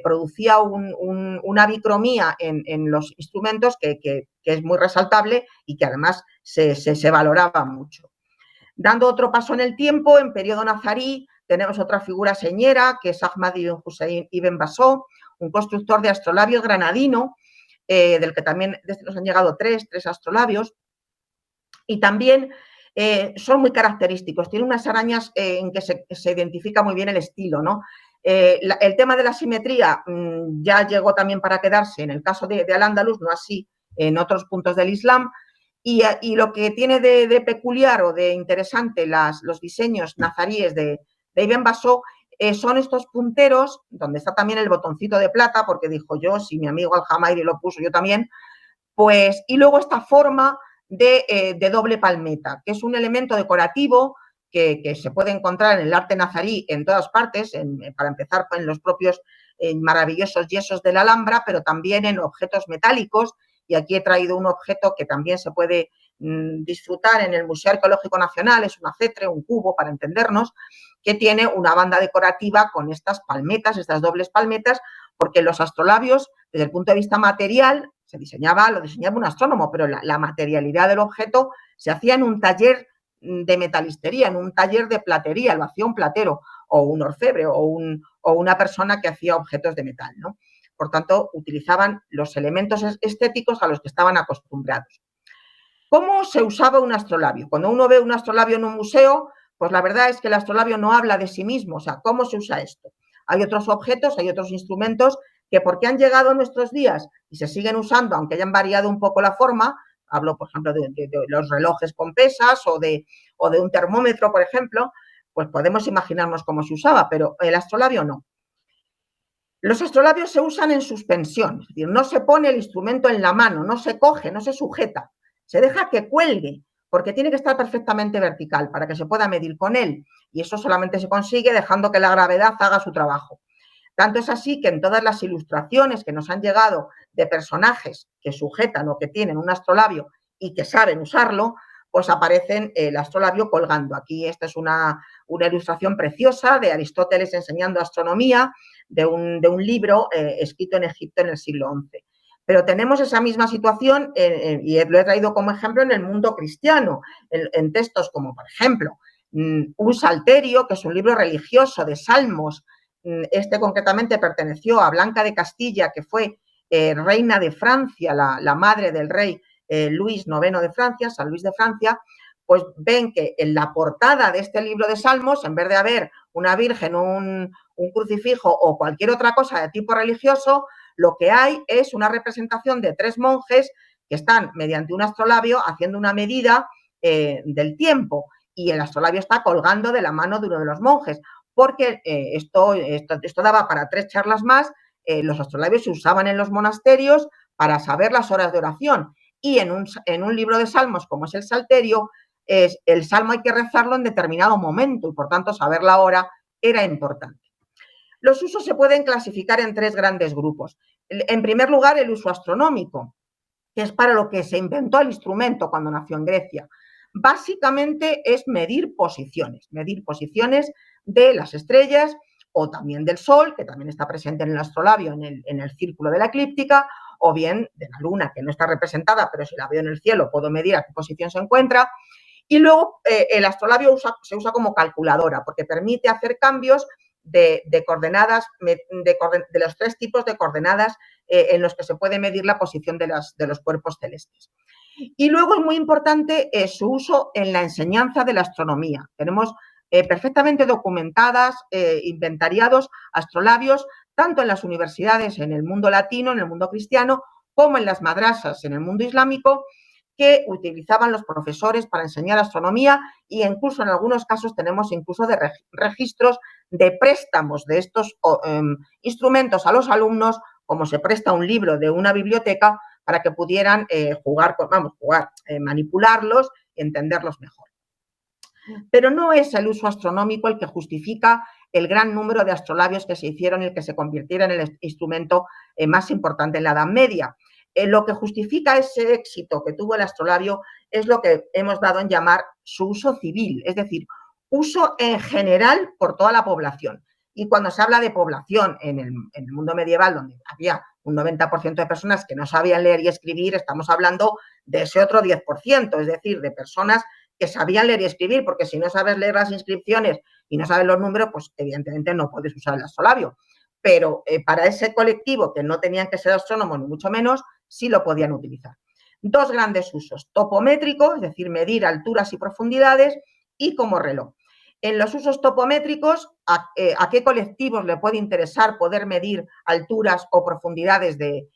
Speaker 2: producía una bicromía en los instrumentos que es muy resaltable y que además se valoraba mucho. Dando otro paso en el tiempo, en periodo nazarí, tenemos otra figura señera, que es Ahmad ibn Hussein ibn Basó, un constructor de astrolabios granadino, del que también nos han llegado tres astrolabios, y también son muy característicos. Tiene unas arañas en que se identifica muy bien el estilo, ¿no? El tema de la simetría ya llegó también para quedarse en el caso de Al-Ándalus, no así en otros puntos del Islam, y lo que tiene de peculiar o de interesante los diseños nazaríes de Ibn Basó son estos punteros, donde está también el botoncito de plata, porque dijo yo, si mi amigo Al-Jamairi lo puso, yo también, pues, y luego esta forma de doble palmeta, que es un elemento decorativo que se puede encontrar en el arte nazarí en todas partes, para empezar en los propios maravillosos yesos de la Alhambra, pero también en objetos metálicos, y aquí he traído un objeto que también se puede disfrutar en el Museo Arqueológico Nacional, es un acetre, un cubo, para entendernos, que tiene una banda decorativa con estas palmetas, estas dobles palmetas, porque los astrolabios, desde el punto de vista material, lo diseñaba un astrónomo, pero la materialidad del objeto se hacía en un taller de metalistería, en un taller de platería, lo hacía un platero o un orfebre o una persona que hacía objetos de metal, ¿no? Por tanto, utilizaban los elementos estéticos a los que estaban acostumbrados. ¿Cómo se usaba un astrolabio? Cuando uno ve un astrolabio en un museo, pues la verdad es que el astrolabio no habla de sí mismo, o sea, ¿cómo se usa esto? Hay otros objetos, hay otros instrumentos que porque han llegado a nuestros días y se siguen usando, aunque hayan variado un poco la forma, hablo, por ejemplo, de los relojes con pesas o de un termómetro, por ejemplo, pues podemos imaginarnos cómo se usaba, pero el astrolabio no. Los astrolabios se usan en suspensión, es decir, no se pone el instrumento en la mano, no se coge, no se sujeta, se deja que cuelgue, porque tiene que estar perfectamente vertical para que se pueda medir con él, y eso solamente se consigue dejando que la gravedad haga su trabajo. Tanto es así que en todas las ilustraciones que nos han llegado de personajes que sujetan o que tienen un astrolabio y que saben usarlo, pues aparecen el astrolabio colgando. Aquí esta es una ilustración preciosa de Aristóteles enseñando astronomía, de un libro escrito en Egipto en el siglo XI. Pero tenemos esa misma situación, y lo he traído como ejemplo en el mundo cristiano, en textos como, por ejemplo, un salterio, que es un libro religioso de salmos. Este concretamente perteneció a Blanca de Castilla, que fue reina de Francia, la madre del rey Luis IX de Francia, San Luis de Francia. Pues ven que en la portada de este libro de Salmos, en vez de haber una virgen, un crucifijo o cualquier otra cosa de tipo religioso, lo que hay es una representación de tres monjes que están mediante un astrolabio haciendo una medida del tiempo, y el astrolabio está colgando de la mano de uno de los monjes, porque esto daba para 3 charlas más. Los astrolabios se usaban en los monasterios para saber las horas de oración, y en un libro de salmos como es el Salterio, el salmo hay que rezarlo en determinado momento y por tanto saber la hora era importante. Los usos se pueden clasificar en 3 grandes grupos. En primer lugar, el uso astronómico, que es para lo que se inventó el instrumento cuando nació en Grecia. Básicamente es medir posiciones de las estrellas o también del Sol, que también está presente en el astrolabio, en el círculo de la eclíptica, o bien de la Luna, que no está representada, pero si la veo en el cielo puedo medir a qué posición se encuentra. Y luego el astrolabio se usa como calculadora, porque permite hacer cambios de coordenadas, de los 3 tipos de coordenadas en los que se puede medir la posición de los cuerpos celestes. Y luego es muy importante su uso en la enseñanza de la astronomía. Tenemos perfectamente documentadas, inventariados astrolabios, tanto en las universidades en el mundo latino, en el mundo cristiano, como en las madrasas en el mundo islámico, que utilizaban los profesores para enseñar astronomía, y incluso en algunos casos tenemos incluso de registros de préstamos de estos instrumentos a los alumnos, como se presta un libro de una biblioteca para que pudieran manipularlos y entenderlos mejor. Pero no es el uso astronómico el que justifica el gran número de astrolabios que se hicieron y el que se convirtiera en el instrumento más importante en la Edad Media. Lo que justifica ese éxito que tuvo el astrolabio es lo que hemos dado en llamar su uso civil, es decir, uso en general por toda la población. Y cuando se habla de población en el mundo medieval, donde había un 90% de personas que no sabían leer y escribir, estamos hablando de ese otro 10%, es decir, de personas que sabían leer y escribir, porque si no sabes leer las inscripciones y no sabes los números, pues evidentemente no puedes usar el astrolabio. Pero para ese colectivo, que no tenían que ser astrónomos ni mucho menos, sí lo podían utilizar. Dos grandes usos: topométrico, es decir, medir alturas y profundidades, y como reloj. En los usos topométricos, ¿a qué colectivos le puede interesar poder medir alturas o profundidades de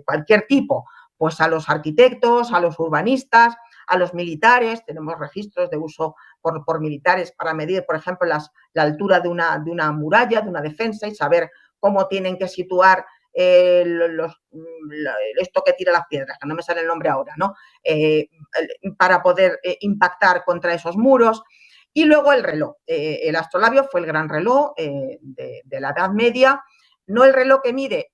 Speaker 2: cualquier tipo? Pues a los arquitectos, a los urbanistas, a los militares. Tenemos registros de uso por militares para medir, por ejemplo, la altura de una muralla, de una defensa, y saber cómo tienen que situar esto que tira las piedras, que no me sale el nombre ahora, ¿no? Para poder impactar contra esos muros. Y luego el reloj. El astrolabio fue el gran reloj de la Edad Media, no el reloj que mide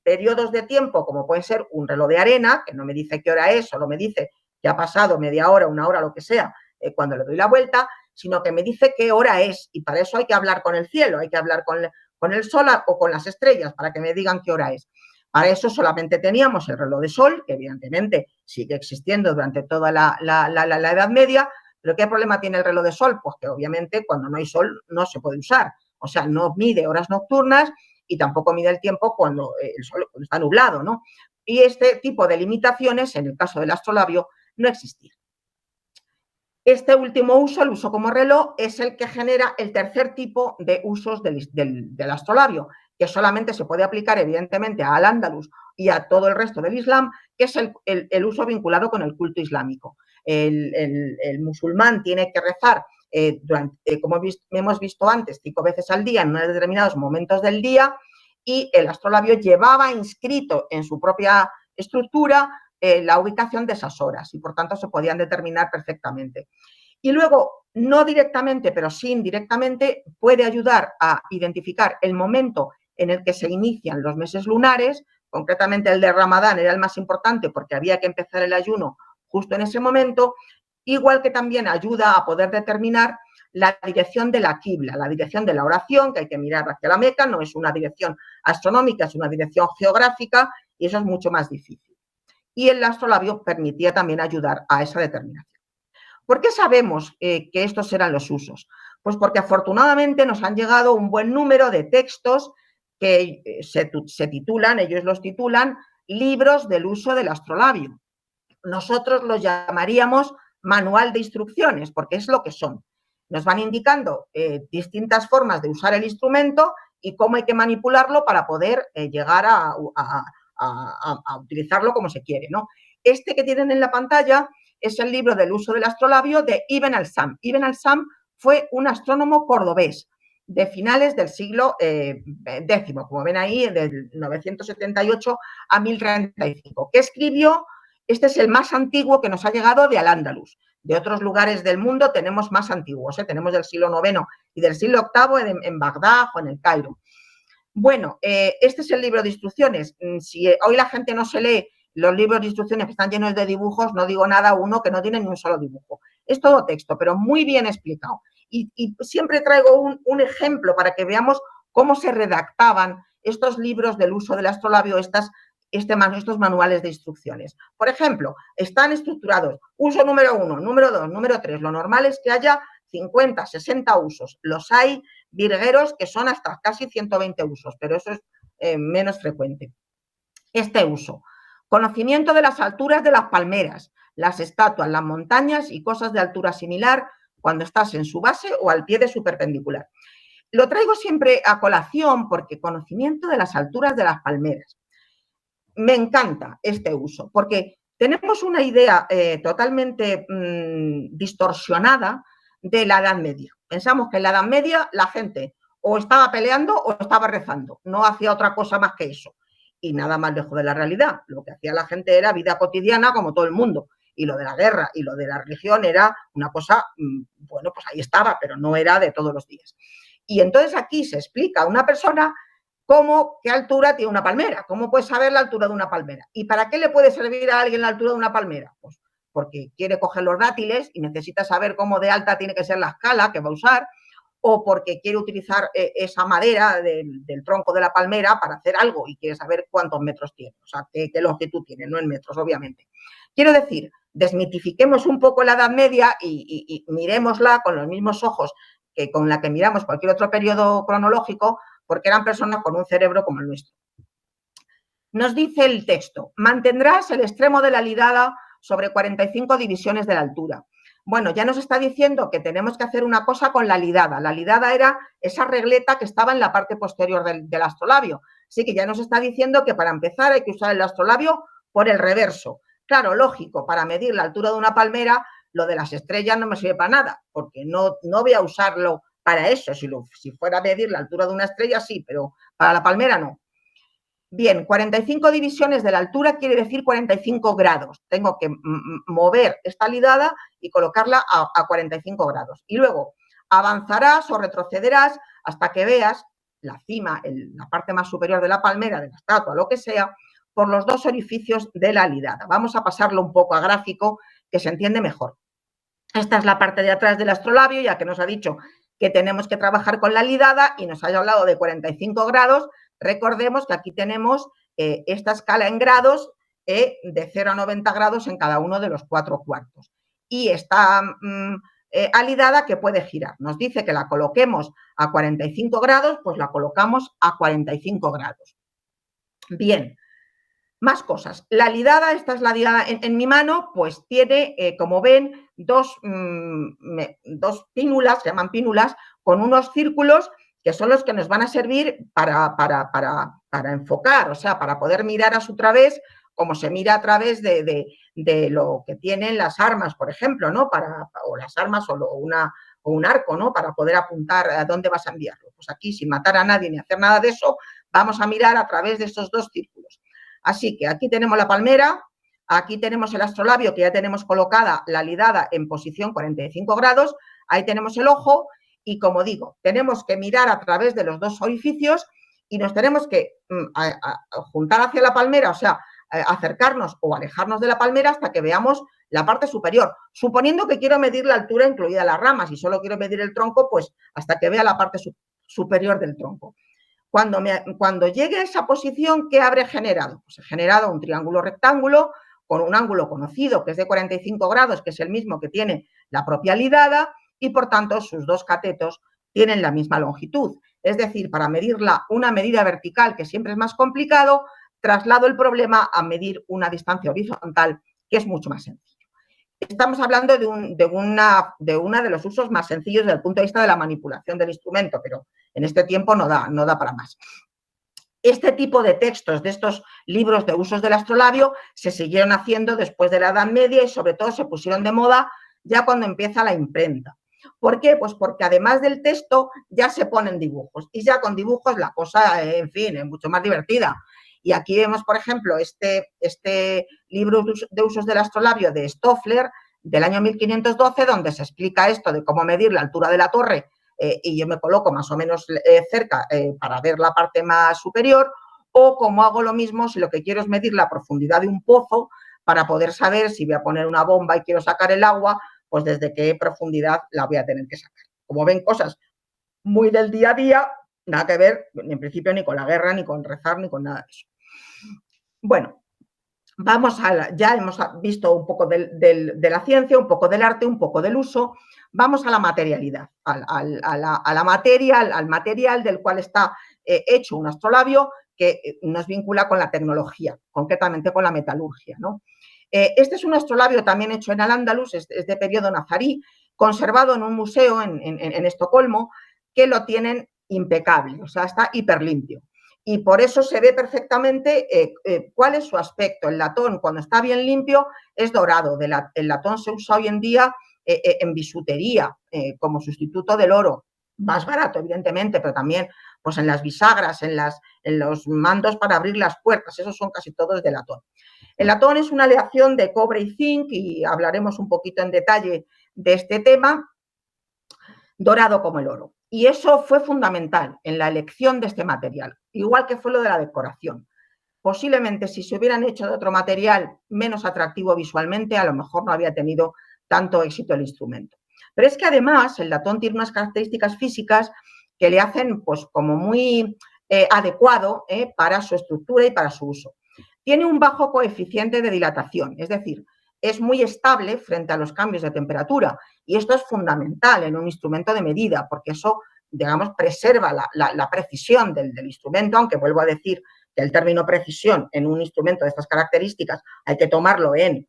Speaker 2: periodos de tiempo, como puede ser un reloj de arena, que no me dice qué hora es, solo me dice que ha pasado media hora, una hora, lo que sea, cuando le doy la vuelta, sino que me dice qué hora es, y para eso hay que hablar con el cielo, hay que hablar con el sol o con las estrellas para que me digan qué hora es. Para eso solamente teníamos el reloj de sol, que evidentemente sigue existiendo durante toda la Edad Media. ¿Pero qué problema tiene el reloj de sol? Pues que obviamente cuando no hay sol no se puede usar. O sea, no mide horas nocturnas y tampoco mide el tiempo cuando el sol está nublado, ¿no? Y este tipo de limitaciones, en el caso del astrolabio, no existía. Este último uso, el uso como reloj, es el que genera el tercer tipo de usos del astrolabio, que solamente se puede aplicar, evidentemente, al Andalus y a todo el resto del Islam, que es el uso vinculado con el culto islámico. El musulmán tiene que rezar, como hemos visto antes, 5 veces al día en unos determinados momentos del día, y el astrolabio llevaba inscrito en su propia estructura la ubicación de esas horas, y por tanto se podían determinar perfectamente. Y luego, no directamente, pero sí indirectamente, puede ayudar a identificar el momento en el que se inician los meses lunares. Concretamente el de Ramadán era el más importante porque había que empezar el ayuno justo en ese momento, igual que también ayuda a poder determinar la dirección de la quibla, la dirección de la oración, que hay que mirar hacia la Meca. No es una dirección astronómica, es una dirección geográfica, y eso es mucho más difícil. Y el astrolabio permitía también ayudar a esa determinación. ¿Por qué sabemos que estos eran los usos? Pues porque afortunadamente nos han llegado un buen número de textos que se titulan, ellos los titulan, libros del uso del astrolabio. Nosotros los llamaríamos manual de instrucciones, porque es lo que son. Nos van indicando distintas formas de usar el instrumento y cómo hay que manipularlo para poder llegar a utilizarlo como se quiere, ¿no? Este que tienen en la pantalla es el libro del uso del astrolabio de Ibn al-Sam. Ibn al-Sam fue un astrónomo cordobés de finales del siglo X, como ven ahí, del 978 a 1035, que escribió. Este es el más antiguo que nos ha llegado de Al-Ándalus. De otros lugares del mundo tenemos más antiguos, tenemos del siglo IX y del siglo VIII en Bagdad o en el Cairo. Bueno, este es el libro de instrucciones. Si hoy la gente no se lee los libros de instrucciones que están llenos de dibujos, no digo nada uno que no tiene ni un solo dibujo. Es todo texto, pero muy bien explicado. Y siempre traigo un ejemplo para que veamos cómo se redactaban estos libros del uso del astrolabio, estos manuales de instrucciones. Por ejemplo, están estructurados: uso número 1, número 2, número 3. Lo normal es que haya 50, 60 usos. Los hay virgueros que son hasta casi 120 usos, pero eso es menos frecuente. Este uso: conocimiento de las alturas de las palmeras, las estatuas, las montañas y cosas de altura similar cuando estás en su base o al pie de su perpendicular. Lo traigo siempre a colación porque conocimiento de las alturas de las palmeras. Me encanta este uso porque tenemos una idea totalmente distorsionada de la Edad Media. Pensamos que en la Edad Media la gente o estaba peleando o estaba rezando, no hacía otra cosa más que eso. Y nada más lejos de la realidad. Lo que hacía la gente era vida cotidiana como todo el mundo. Y lo de la guerra y lo de la religión era una cosa, bueno, pues ahí estaba, pero no era de todos los días. Y entonces aquí se explica a una persona qué altura tiene una palmera, cómo puede saber la altura de una palmera. ¿Y para qué le puede servir a alguien la altura de una palmera? Pues porque quiere coger los dátiles y necesita saber cómo de alta tiene que ser la escala que va a usar, o porque quiere utilizar esa madera del tronco de la palmera para hacer algo y quiere saber cuántos metros tiene, o sea, qué longitud tiene, no en metros, obviamente. Quiero decir, desmitifiquemos un poco la Edad Media y miremosla con los mismos ojos que con la que miramos cualquier otro periodo cronológico, porque eran personas con un cerebro como el nuestro. Nos dice el texto, mantendrás el extremo de la lidada sobre 45 divisiones de la altura. Bueno, ya nos está diciendo que tenemos que hacer una cosa con la lidada. La lidada era esa regleta que estaba en la parte posterior del astrolabio. Así que ya nos está diciendo que para empezar hay que usar el astrolabio por el reverso. Claro, lógico, para medir la altura de una palmera, lo de las estrellas no me sirve para nada, porque no voy a usarlo para eso. Si fuera a medir la altura de una estrella, sí, pero para la palmera no. Bien, 45 divisiones de la altura quiere decir 45 grados. Tengo que mover esta lidada y colocarla a 45 grados. Y luego avanzarás o retrocederás hasta que veas la cima, la parte más superior de la palmera, de la estatua, lo que sea, por los dos orificios de la lidada. Vamos a pasarlo un poco a gráfico, que se entiende mejor. Esta es la parte de atrás del astrolabio, ya que nos ha dicho que tenemos que trabajar con la lidada y nos ha hablado de 45 grados. Recordemos que aquí tenemos esta escala en grados de 0 a 90 grados en cada uno de los 4 cuartos. Y esta alidada que puede girar. Nos dice que la coloquemos a 45 grados, pues la colocamos a 45 grados. Bien, más cosas. La lidada, esta es la lidada en mi mano, pues tiene, como ven, dos pínulas, se llaman pínulas, con unos círculos que son los que nos van a servir para enfocar, o sea, para poder mirar a su través, como se mira a través de lo que tienen las armas, por ejemplo, ¿no? O las armas o un arco, ¿no? Para poder apuntar a dónde vas a enviarlo. Pues aquí, sin matar a nadie ni hacer nada de eso, vamos a mirar a través de estos dos círculos. Así que aquí tenemos la palmera, aquí tenemos el astrolabio, que ya tenemos colocada la lidada en posición 45 grados, ahí tenemos el ojo y, como digo, tenemos que mirar a través de los dos orificios y nos tenemos que juntar hacia la palmera, o sea, acercarnos o alejarnos de la palmera hasta que veamos la parte superior. Suponiendo que quiero medir la altura incluida las ramas y solo quiero medir el tronco, pues hasta que vea la parte superior del tronco. Cuando llegue a esa posición, ¿qué habré generado? Pues he generado un triángulo rectángulo con un ángulo conocido que es de 45 grados, que es el mismo que tiene la propia lidada, y por tanto sus dos catetos tienen la misma longitud. Es decir, para medirla una medida vertical, que siempre es más complicado, traslado el problema a medir una distancia horizontal, que es mucho más sencillo. Estamos hablando de uno de los usos más sencillos desde el punto de vista de la manipulación del instrumento, pero en este tiempo no da para más. Este tipo de textos, de estos libros de usos del astrolabio, se siguieron haciendo después de la Edad Media y sobre todo se pusieron de moda ya cuando empieza la imprenta. ¿Por qué? Pues porque además del texto ya se ponen dibujos y ya con dibujos la cosa, en fin, es mucho más divertida. Y aquí vemos, por ejemplo, este libro de usos del astrolabio de Stoffler del año 1512, donde se explica esto de cómo medir la altura de la torre y yo me coloco más o menos cerca para ver la parte más superior, o cómo hago lo mismo si lo que quiero es medir la profundidad de un pozo para poder saber si voy a poner una bomba y quiero sacar el agua, pues desde qué profundidad la voy a tener que sacar. Como ven, cosas muy del día a día, nada que ver en principio ni con la guerra, ni con rezar, ni con nada de eso. Bueno, ya hemos visto un poco de la ciencia, un poco del arte, un poco del uso. Vamos a la materialidad, a la materia, al material del cual está hecho un astrolabio que nos vincula con la tecnología, concretamente con la metalurgia, ¿no? Este es un astrolabio también hecho en Al-Ándalus, es de periodo nazarí, conservado en un museo en Estocolmo, que lo tienen impecable, o sea, está hiper limpio. Y por eso se ve perfectamente cuál es su aspecto. El latón, cuando está bien limpio, es dorado. El latón se usa hoy en día en bisutería, como sustituto del oro. Más barato, evidentemente, pero también pues, en las bisagras, en los mandos para abrir las puertas. Esos son casi todos de latón. El latón es una aleación de cobre y zinc, y hablaremos un poquito en detalle de este tema, dorado como el oro. Y eso fue fundamental en la elección de este material, igual que fue lo de la decoración. Posiblemente si se hubieran hecho de otro material menos atractivo visualmente, a lo mejor no había tenido tanto éxito el instrumento. Pero es que además el latón tiene unas características físicas que le hacen pues como muy adecuado para su estructura y para su uso. Tiene un bajo coeficiente de dilatación, es decir, es muy estable frente a los cambios de temperatura y esto es fundamental en un instrumento de medida porque eso, digamos, preserva la precisión del instrumento, aunque vuelvo a decir que el término precisión en un instrumento de estas características hay que tomarlo en,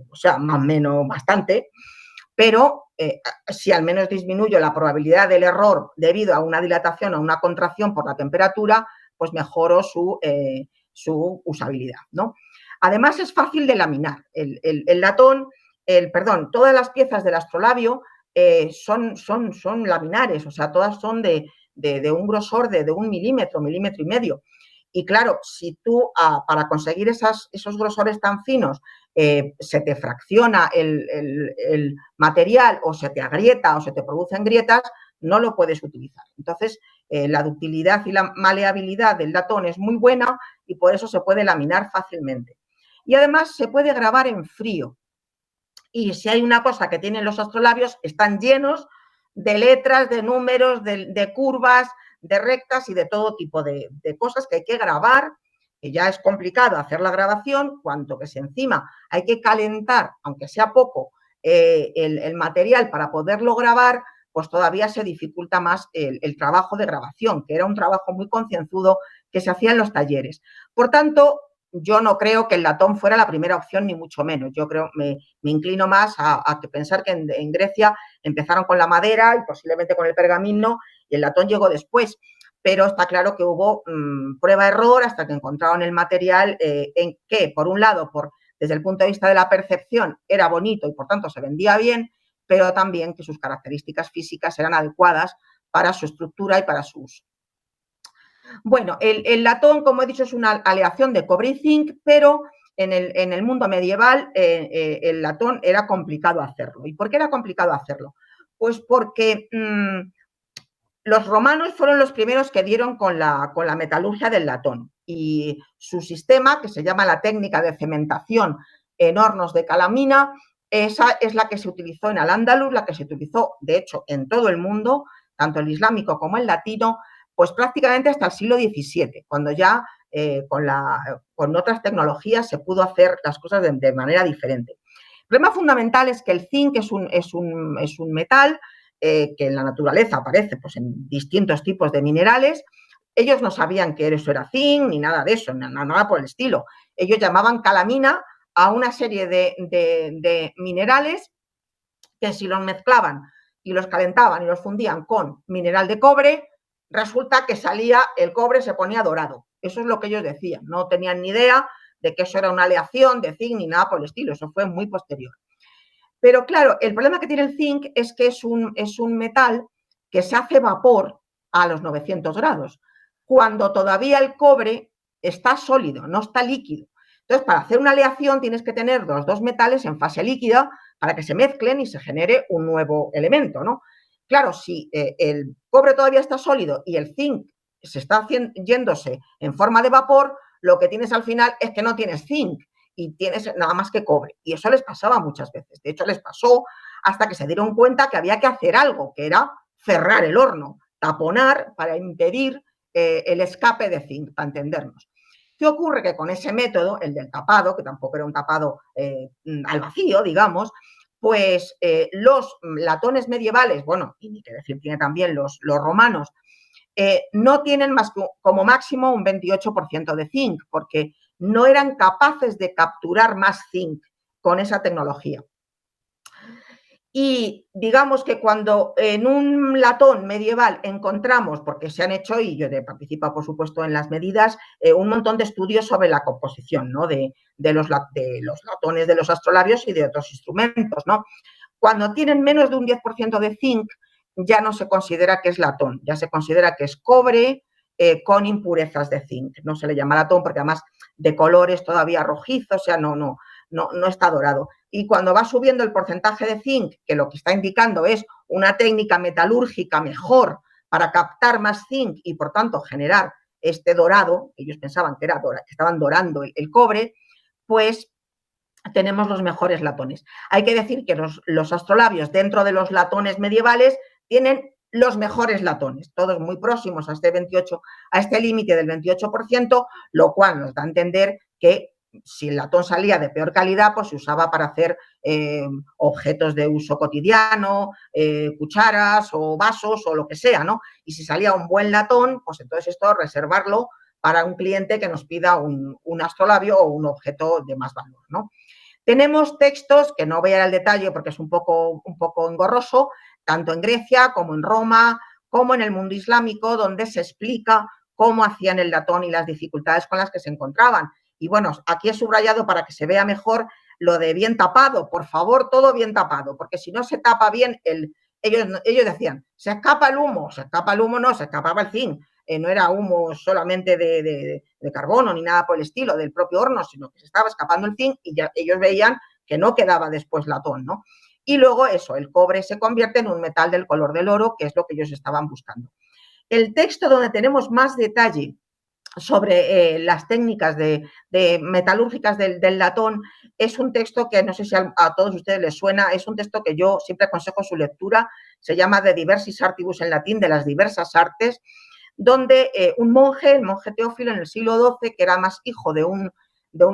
Speaker 2: o sea, más o menos bastante, pero si al menos disminuyo la probabilidad del error debido a una dilatación o una contracción por la temperatura, pues mejoro su usabilidad, ¿no? Además es fácil de laminar. El latón, todas las piezas del astrolabio son laminares, o sea, todas son de un grosor de 1 milímetro, milímetro y medio. Y claro, si tú para conseguir esos grosores tan finos se te fracciona el material o se te agrieta o se te producen grietas, no lo puedes utilizar. Entonces, la ductilidad y la maleabilidad del latón es muy buena y por eso se puede laminar fácilmente. Y además se puede grabar en frío. Y si hay una cosa que tienen los astrolabios, están llenos de letras, de números, de curvas, de rectas y de todo tipo de cosas que hay que grabar, que ya es complicado hacer la grabación, cuanto que si encima hay que calentar, aunque sea poco, el material para poderlo grabar, pues todavía se dificulta más el trabajo de grabación, que era un trabajo muy concienzudo que se hacía en los talleres. Por tanto, yo no creo que el latón fuera la primera opción, ni mucho menos. Yo creo, me inclino más a pensar que en Grecia empezaron con la madera y posiblemente con el pergamino y el latón llegó después. Pero está claro que hubo prueba-error hasta que encontraron el material en que, por un lado, desde el punto de vista de la percepción, era bonito y por tanto se vendía bien, pero también que sus características físicas eran adecuadas para su estructura y para su uso. Bueno, el latón, como he dicho, es una aleación de cobre y zinc, pero en el mundo medieval el latón era complicado hacerlo. ¿Y por qué era complicado hacerlo? Pues porque los romanos fueron los primeros que dieron con la metalurgia del latón y su sistema, que se llama la técnica de cementación en hornos de calamina, esa es la que se utilizó en Al-Ándalus, la que se utilizó, de hecho, en todo el mundo, tanto el islámico como el latino, pues prácticamente hasta el siglo XVII, cuando ya con otras tecnologías se pudo hacer las cosas de manera diferente. El problema fundamental es que el zinc es un metal que en la naturaleza aparece pues, en distintos tipos de minerales. Ellos no sabían que eso era zinc ni nada de eso, nada por el estilo. Ellos llamaban calamina a una serie de minerales que si los mezclaban y los calentaban y los fundían con mineral de cobre, resulta que salía el cobre, se ponía dorado. Eso es lo que ellos decían. No tenían ni idea de que eso era una aleación de zinc ni nada por el estilo. Eso fue muy posterior. Pero claro, el problema que tiene el zinc es que es un metal que se hace vapor a los 900 grados, cuando todavía el cobre está sólido, no está líquido. Entonces, para hacer una aleación tienes que tener los dos metales en fase líquida para que se mezclen y se genere un nuevo elemento, ¿no? Claro, si el cobre todavía está sólido y el zinc se está yéndose en forma de vapor, lo que tienes al final es que no tienes zinc y tienes nada más que cobre. Y eso les pasaba muchas veces. De hecho, les pasó hasta que se dieron cuenta que había que hacer algo, que era cerrar el horno, taponar para impedir el escape de zinc, para entendernos. ¿Qué ocurre? Que con ese método, el del tapado, que tampoco era un tapado al vacío, digamos, pues los latones medievales, bueno, y ni que decir tiene también los romanos, no tienen más que como máximo un 28% de zinc, porque no eran capaces de capturar más zinc con esa tecnología. Y digamos que cuando en un latón medieval encontramos, porque se han hecho, y yo he participado por supuesto en las medidas, un montón de estudios sobre la composición, ¿no? de los latones de los astrolabios y de otros instrumentos, ¿no? Cuando tienen menos de un 10% de zinc, ya no se considera que es latón, ya se considera que es cobre con impurezas de zinc. No se le llama latón porque además de colores todavía rojizos, o sea, no está dorado. Y cuando va subiendo el porcentaje de zinc, que lo que está indicando es una técnica metalúrgica mejor para captar más zinc y por tanto generar este dorado, ellos pensaban que era que estaban dorando el cobre, pues tenemos los mejores latones. Hay que decir que los astrolabios dentro de los latones medievales tienen los mejores latones, todos muy próximos a este límite del 28%, lo cual nos da a entender que si el latón salía de peor calidad, pues se usaba para hacer objetos de uso cotidiano, cucharas o vasos o lo que sea, ¿no? Y si salía un buen latón, pues entonces esto reservarlo para un cliente que nos pida un astrolabio o un objeto de más valor, ¿no? Tenemos textos, que no voy a ir al detalle porque es un poco engorroso, tanto en Grecia como en Roma, como en el mundo islámico, donde se explica cómo hacían el latón y las dificultades con las que se encontraban. Y bueno, aquí he subrayado para que se vea mejor lo de bien tapado, por favor, todo bien tapado, porque si no se tapa bien, ellos decían, se escapa el humo, no, se escapaba el zinc. No era humo solamente de carbono ni nada por el estilo del propio horno, sino que se estaba escapando el zinc y ya ellos veían que no quedaba después latón, ¿no? Y luego eso, el cobre se convierte en un metal del color del oro, que es lo que ellos estaban buscando. El texto donde tenemos más detalle sobre las técnicas de metalúrgicas del latón es un texto que no sé si a todos ustedes les suena, es un texto que yo siempre aconsejo su lectura, se llama De Diversis Artibus en latín, de las diversas artes, donde un monje, el monje Teófilo en el siglo XII, que era más hijo de un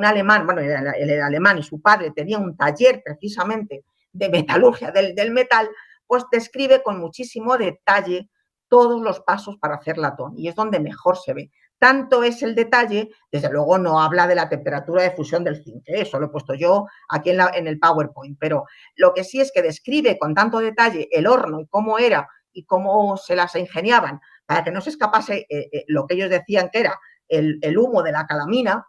Speaker 2: alemán, bueno, él era alemán y su padre tenía un taller precisamente de metalurgia del metal, pues describe con muchísimo detalle todos los pasos para hacer latón y es donde mejor se ve. Tanto es el detalle, desde luego no habla de la temperatura de fusión del zinc, eso lo he puesto yo aquí en el PowerPoint, pero lo que sí es que describe con tanto detalle el horno y cómo era y cómo se las ingeniaban para que no se escapase lo que ellos decían que era el humo de la calamina,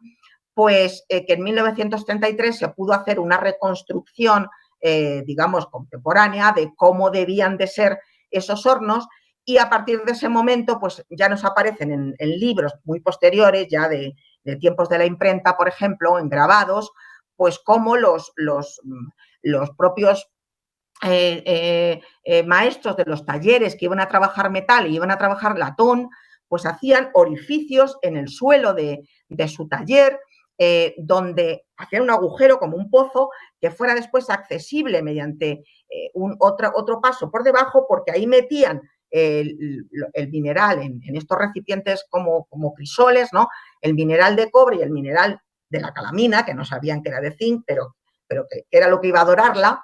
Speaker 2: pues que en 1933 se pudo hacer una reconstrucción, digamos, contemporánea de cómo debían de ser esos hornos y a partir de ese momento pues ya nos aparecen en libros muy posteriores, ya de tiempos de la imprenta, por ejemplo, en grabados, pues cómo los propios maestros de los talleres que iban a trabajar metal y iban a trabajar latón, pues hacían orificios en el suelo de su taller, donde hacían un agujero como un pozo que fuera después accesible mediante otro paso por debajo, porque ahí metían el mineral en estos recipientes como crisoles, ¿no? El mineral de cobre y el mineral de la calamina, que no sabían que era de zinc, pero que era lo que iba a dorarla,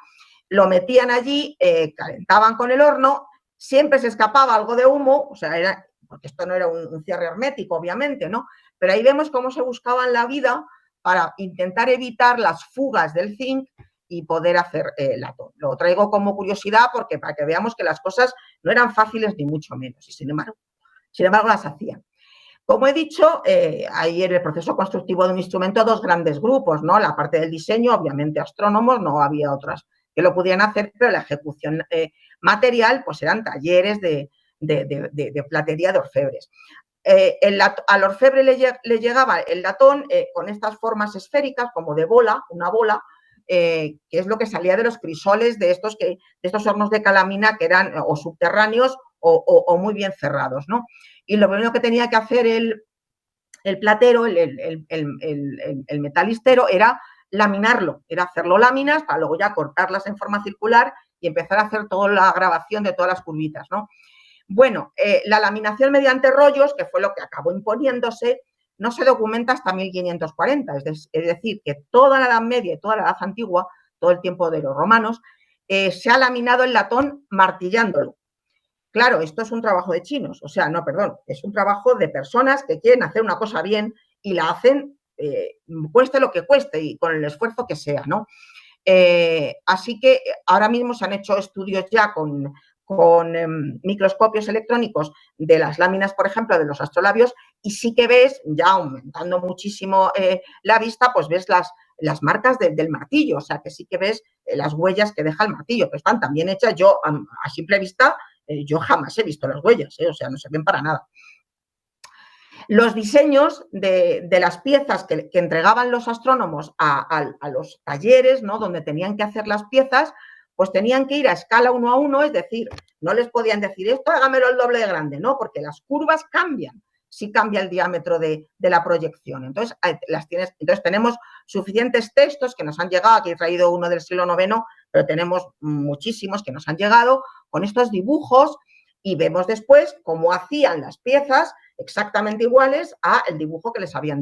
Speaker 2: lo metían allí, calentaban con el horno, siempre se escapaba algo de humo, o sea, porque esto no era un cierre hermético, obviamente, ¿no? Pero ahí vemos cómo se buscaban la vida para intentar evitar las fugas del zinc y poder hacer latón. Lo traigo como curiosidad porque para que veamos que las cosas no eran fáciles ni mucho menos, y sin embargo las hacían. Como he dicho, hay en el proceso constructivo de un instrumento dos grandes grupos, ¿no? La parte del diseño, obviamente astrónomos, no había otras que lo pudieran hacer, pero la ejecución material, pues eran talleres de platería de orfebres. Al orfebre le llegaba el latón con estas formas esféricas, como de bola, una bola, que es lo que salía de los crisoles de estos hornos de calamina que eran o subterráneos o muy bien cerrados, ¿no? Y lo primero que tenía que hacer el platero, el metalistero, era laminarlo, era hacerlo láminas para luego ya cortarlas en forma circular y empezar a hacer toda la grabación de todas las curvitas, ¿no? Bueno, la laminación mediante rollos, que fue lo que acabó imponiéndose, no se documenta hasta 1540, es decir, que toda la Edad Media y toda la Edad Antigua, todo el tiempo de los romanos, se ha laminado el latón martillándolo. Claro, esto es un trabajo de chinos, o sea, no, perdón, es un trabajo de personas que quieren hacer una cosa bien y la hacen cueste lo que cueste y con el esfuerzo que sea, ¿no? Así que ahora mismo se han hecho estudios ya con microscopios electrónicos de las láminas, por ejemplo, de los astrolabios y sí que ves, ya aumentando muchísimo la vista, pues ves las marcas del martillo, o sea, que sí que ves las huellas que deja el martillo, que están también hechas. Yo, a simple vista, yo jamás he visto las huellas, o sea, no se ven para nada. Los diseños de las piezas que entregaban los astrónomos a los talleres, ¿no? Donde tenían que hacer las piezas, pues tenían que ir a escala 1 a 1, es decir, no les podían decir esto, hágamelo el doble de grande, ¿no? Porque las curvas cambian si cambia el diámetro de la proyección. Entonces, tenemos suficientes textos que nos han llegado, aquí he traído uno del siglo IX, pero tenemos muchísimos que nos han llegado con estos dibujos y vemos después cómo hacían las piezas exactamente iguales al dibujo que les habían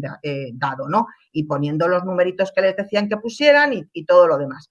Speaker 2: dado, ¿no? Y poniendo los numeritos que les decían que pusieran y todo lo demás.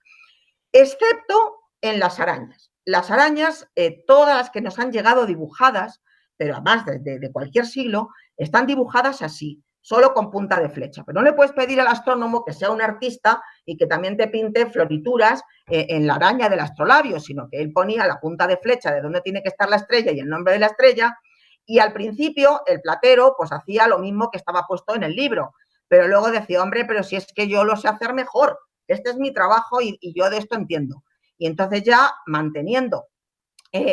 Speaker 2: Excepto en las arañas. Las arañas, todas las que nos han llegado dibujadas, pero además de cualquier siglo, están dibujadas así, solo con punta de flecha. Pero no le puedes pedir al astrónomo que sea un artista y que también te pinte florituras en la araña del astrolabio, sino que él ponía la punta de flecha de dónde tiene que estar la estrella y el nombre de la estrella, y al principio el platero pues hacía lo mismo que estaba puesto en el libro, pero luego decía, hombre, pero si es que yo lo sé hacer mejor, este es mi trabajo y yo de esto entiendo. Y entonces ya manteniendo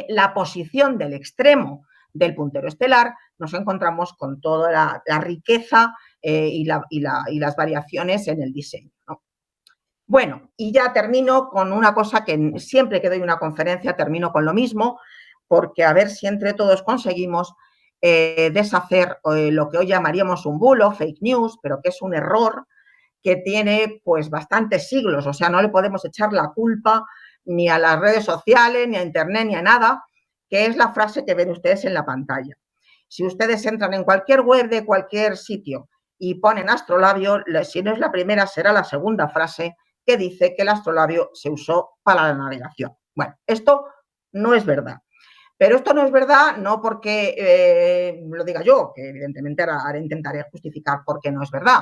Speaker 2: la posición del extremo del puntero estelar, nos encontramos con toda la riqueza y las variaciones en el diseño, ¿no? Bueno, y ya termino con una cosa que siempre que doy una conferencia termino con lo mismo, porque a ver si entre todos conseguimos deshacer lo que hoy llamaríamos un bulo, fake news, pero que es un error que tiene pues bastantes siglos, o sea, no le podemos echar la culpa ni a las redes sociales, ni a internet, ni a nada, que es la frase que ven ustedes en la pantalla. Si ustedes entran en cualquier web de cualquier sitio y ponen astrolabio, si no es la primera, será la segunda frase que dice que el astrolabio se usó para la navegación. Bueno, esto no es verdad. Pero esto no es verdad, no porque lo diga yo, que evidentemente ahora intentaré justificar por qué no es verdad,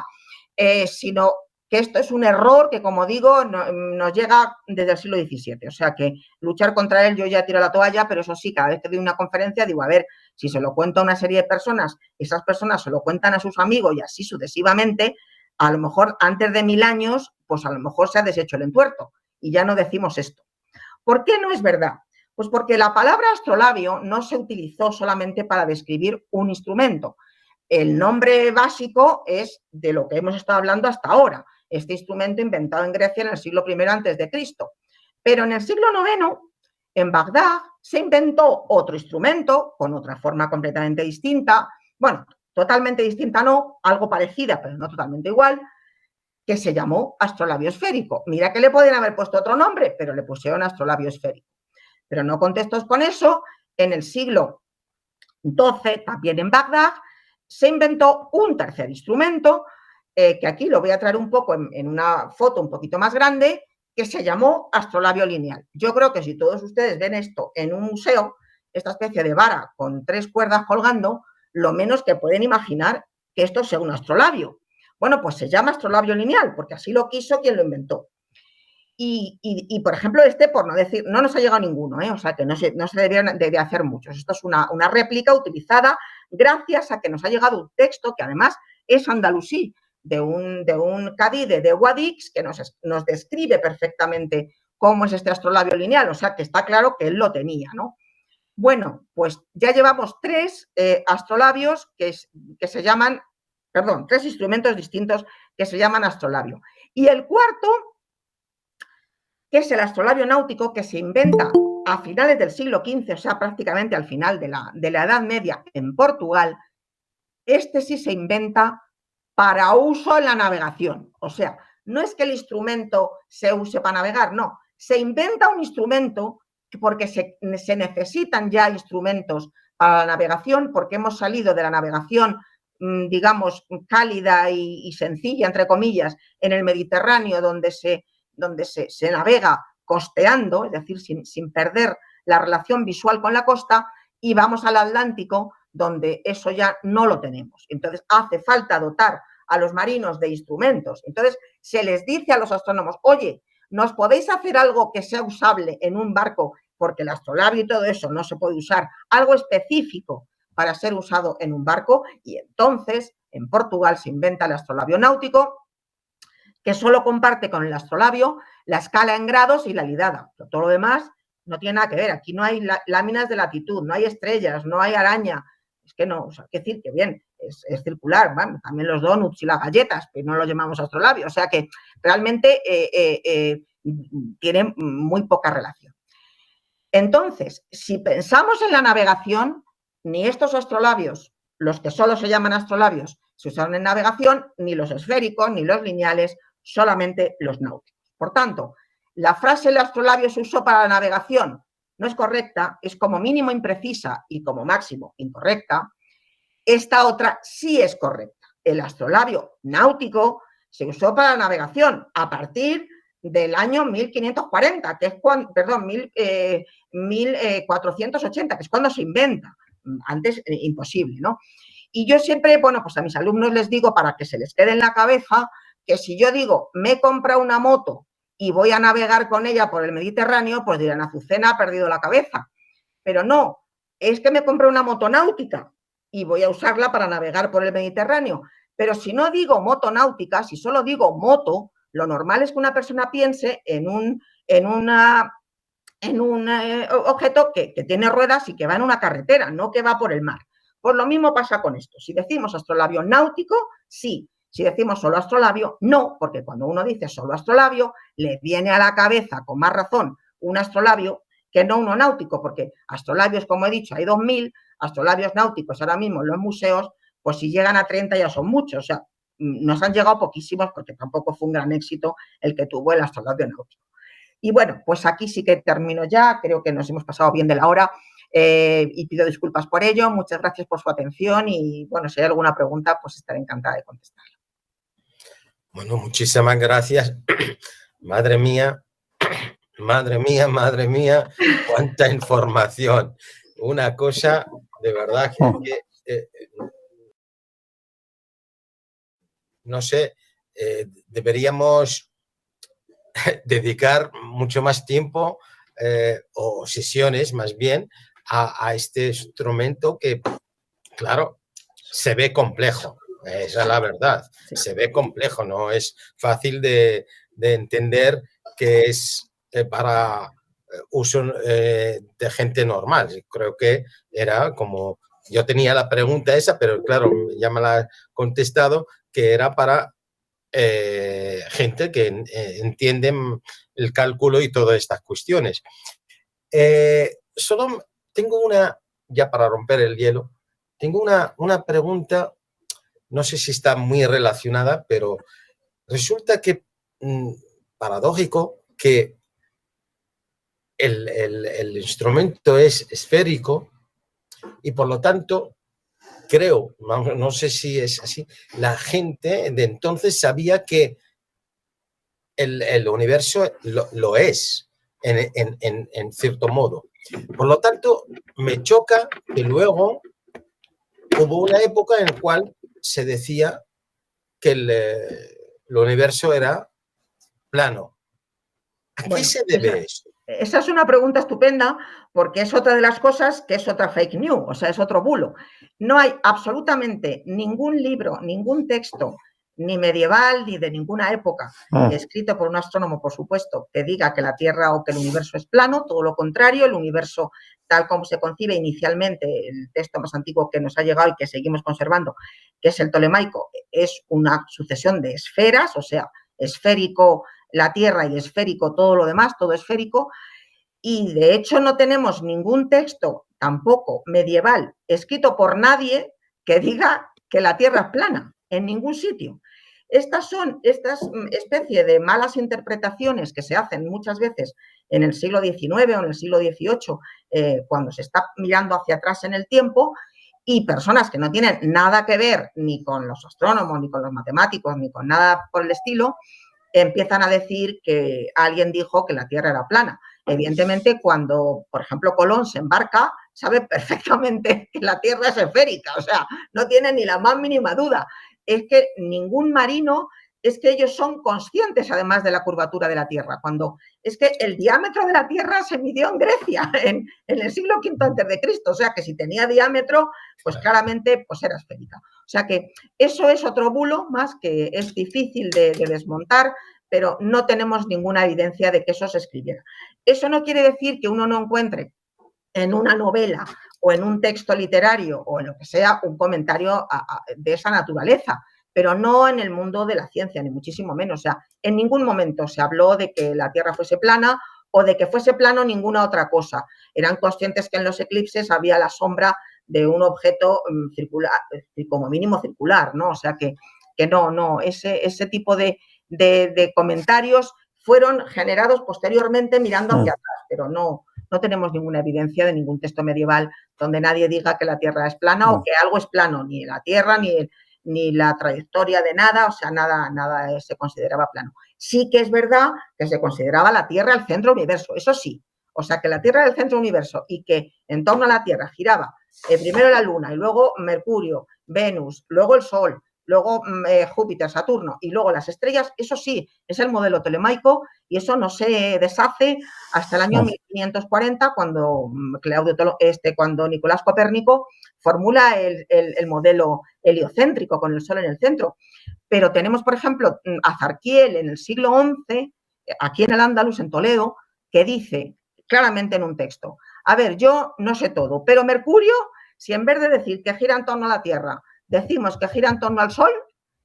Speaker 2: sino que esto es un error que, como digo, nos llega desde el siglo XVII. O sea que luchar contra él, yo ya tiro la toalla, pero eso sí, cada vez que doy una conferencia digo, a ver, si se lo cuento a una serie de personas, esas personas se lo cuentan a sus amigos y así sucesivamente, a lo mejor antes de 1000 años, pues a lo mejor se ha deshecho el entuerto y ya no decimos esto. ¿Por qué no es verdad? Pues porque la palabra astrolabio no se utilizó solamente para describir un instrumento. El nombre básico es de lo que hemos estado hablando hasta ahora, este instrumento inventado en Grecia en el siglo I a.C. Pero en el siglo IX, en Bagdad, se inventó otro instrumento con otra forma completamente distinta, bueno, totalmente distinta no, algo parecida, pero no totalmente igual, que se llamó astrolabio esférico. Mira que le podían haber puesto otro nombre, pero le pusieron astrolabio esférico. Pero no contentos con eso, en el siglo XII, también en Bagdad, se inventó un tercer instrumento, que aquí lo voy a traer un poco en una foto un poquito más grande, que se llamó astrolabio lineal. Yo creo que si todos ustedes ven esto en un museo, esta especie de vara con 3 cuerdas colgando, lo menos que pueden imaginar que esto sea un astrolabio. Bueno, pues se llama astrolabio lineal, porque así lo quiso quien lo inventó. Y por ejemplo, por no decir, no nos ha llegado ninguno, o sea que no se debieron de hacer muchos. Esto es una réplica utilizada gracias a que nos ha llegado un texto que además es andalusí, de un cadí de Guadix, que nos describe perfectamente cómo es este astrolabio lineal, o sea que está claro que él lo tenía, ¿no? Bueno, pues ya llevamos 3 astrolabios que se llaman, perdón, 3 instrumentos distintos que se llaman astrolabio. Y el cuarto, que es el astrolabio náutico, que se inventa a finales del siglo XV, o sea, prácticamente al final de la Edad Media en Portugal. Este sí se inventa para uso en la navegación. O sea, no es que el instrumento se use para navegar, no. Se inventa un instrumento porque se necesitan ya instrumentos para la navegación, porque hemos salido de la navegación, digamos, cálida y sencilla, entre comillas, en el Mediterráneo, donde se navega costeando, es decir, sin perder la relación visual con la costa, y vamos al Atlántico, donde eso ya no lo tenemos. Entonces, hace falta dotar a los marinos de instrumentos. Entonces, se les dice a los astrónomos, oye, ¿nos podéis hacer algo que sea usable en un barco? Porque el astrolabio y todo eso no se puede usar. Algo específico para ser usado en un barco. Y entonces, en Portugal se inventa el astrolabio náutico, que solo comparte con el astrolabio la escala en grados y la lidada. Pero todo lo demás no tiene nada que ver. Aquí no hay láminas de latitud, no hay estrellas, no hay araña. Es que no, o sea, hay que decir que bien, es circular. Bueno, también los donuts y las galletas, pero no lo llamamos astrolabio. O sea que realmente tienen muy poca relación. Entonces, si pensamos en la navegación, ni estos astrolabios los que solo se llaman astrolabios se usaron en navegación, ni los esféricos, ni los lineales, solamente los náuticos. Por tanto, la frase el astrolabio se usó para la navegación no es correcta, es como mínimo imprecisa y como máximo incorrecta. Esta otra sí es correcta. El astrolabio náutico se usó para la navegación a partir del año 1540, que es cuando, perdón, 1480, que es cuando se inventa. Antes, imposible, ¿no? Y yo siempre, bueno, pues a mis alumnos les digo, para que se les quede en la cabeza, que si yo digo, me he comprado una moto y voy a navegar con ella por el Mediterráneo, pues dirán, Azucena ha perdido la cabeza. Pero no, es que me compré una moto náutica y voy a usarla para navegar por el Mediterráneo. Pero si no digo moto náutica, si solo digo moto, lo normal es que una persona piense en un objeto que tiene ruedas y que va en una carretera, no que va por el mar. Pues lo mismo pasa con esto. Si decimos astrolabio náutico, sí. Si decimos solo astrolabio, no, porque cuando uno dice solo astrolabio, le viene a la cabeza, con más razón, un astrolabio que no uno náutico, porque astrolabios, como he dicho, hay 2000, astrolabios náuticos ahora mismo en los museos, pues si llegan a 30 ya son muchos. O sea, nos han llegado poquísimos porque tampoco fue un gran éxito el que tuvo el astrolabio náutico. Y bueno, pues aquí sí que termino ya, creo que nos hemos pasado bien de la hora y pido disculpas por ello. Muchas gracias por su atención y bueno, si hay alguna pregunta, pues estaré encantada de contestar.
Speaker 1: Bueno, muchísimas gracias. Madre mía, madre mía, madre mía, cuánta información. Una cosa de verdad que no sé, deberíamos dedicar mucho más tiempo o sesiones más bien a este instrumento que, claro, se ve complejo. Esa es la verdad. Sí. Se ve complejo, no es fácil de entender que es para uso de gente normal. Creo que era como, yo tenía la pregunta esa, pero claro, ya me la ha contestado, que era para gente que entiende el cálculo y todas estas cuestiones. Solo tengo una, ya para romper el hielo, tengo una pregunta, no sé si está muy relacionada, pero resulta que paradójico que el instrumento es esférico y por lo tanto creo, no sé si es así, la gente de entonces sabía que el universo lo es en cierto modo. Por lo tanto, me choca que luego hubo una época en la cual se decía que el universo era plano. ¿A qué se debe eso?
Speaker 2: Esa es una pregunta estupenda porque es otra de las cosas que es otra fake news, o sea, es otro bulo. No hay absolutamente ningún libro, ningún texto, ni medieval, ni de ninguna época, escrito por un astrónomo, por supuesto, que diga que la Tierra o que el universo es plano, todo lo contrario, el universo tal como se concibe inicialmente, el texto más antiguo que nos ha llegado y que seguimos conservando, que es el tolemaico, es una sucesión de esferas, o sea, esférico la Tierra y esférico todo lo demás, todo esférico, y de hecho no tenemos ningún texto tampoco medieval escrito por nadie que diga que la Tierra es plana, en ningún sitio. Estas especie de malas interpretaciones que se hacen muchas veces en el siglo XIX o en el siglo XVIII, cuando se está mirando hacia atrás en el tiempo, y personas que no tienen nada que ver ni con los astrónomos, ni con los matemáticos, ni con nada por el estilo, empiezan a decir que alguien dijo que la Tierra era plana. Evidentemente, cuando, por ejemplo, Colón se embarca, sabe perfectamente que la Tierra es esférica, o sea, no tiene ni la más mínima duda. Es que ningún marino, es que ellos son conscientes además de la curvatura de la Tierra, cuando es que el diámetro de la Tierra se midió en Grecia en el siglo V a.C., o sea que si tenía diámetro, pues claramente pues era esférica. O sea que eso es otro bulo más que es difícil de desmontar, pero no tenemos ninguna evidencia de que eso se escribiera. Eso no quiere decir que uno no encuentre en una novela o en un texto literario o en lo que sea un comentario de esa naturaleza, pero no en el mundo de la ciencia, ni muchísimo menos. O sea, en ningún momento se habló de que la Tierra fuese plana o de que fuese plano ninguna otra cosa. Eran conscientes que en los eclipses había la sombra de un objeto circular, como mínimo circular, ¿no? O sea que no, ese tipo de comentarios fueron generados posteriormente mirando hacia atrás, pero no tenemos ninguna evidencia de ningún texto medieval donde nadie diga que la Tierra es plana o que algo es plano, ni la Tierra, ni la trayectoria de nada, o sea, nada se consideraba plano. Sí que es verdad que se consideraba la Tierra el centro del universo, eso sí. O sea, que la Tierra era el centro del universo y que en torno a la Tierra giraba primero la Luna y luego Mercurio, Venus, luego el Sol, luego Júpiter, Saturno y luego las estrellas, eso sí, es el modelo tolemaico y eso no se deshace hasta el año 1540 cuando cuando Nicolás Copérnico formula el modelo heliocéntrico con el Sol en el centro. Pero tenemos, por ejemplo, a Zarquiel en el siglo XI, aquí en el Andalus, en Toledo, que dice claramente en un texto, a ver, yo no sé todo, pero Mercurio, si en vez de decir que gira en torno a la Tierra, decimos que gira en torno al Sol,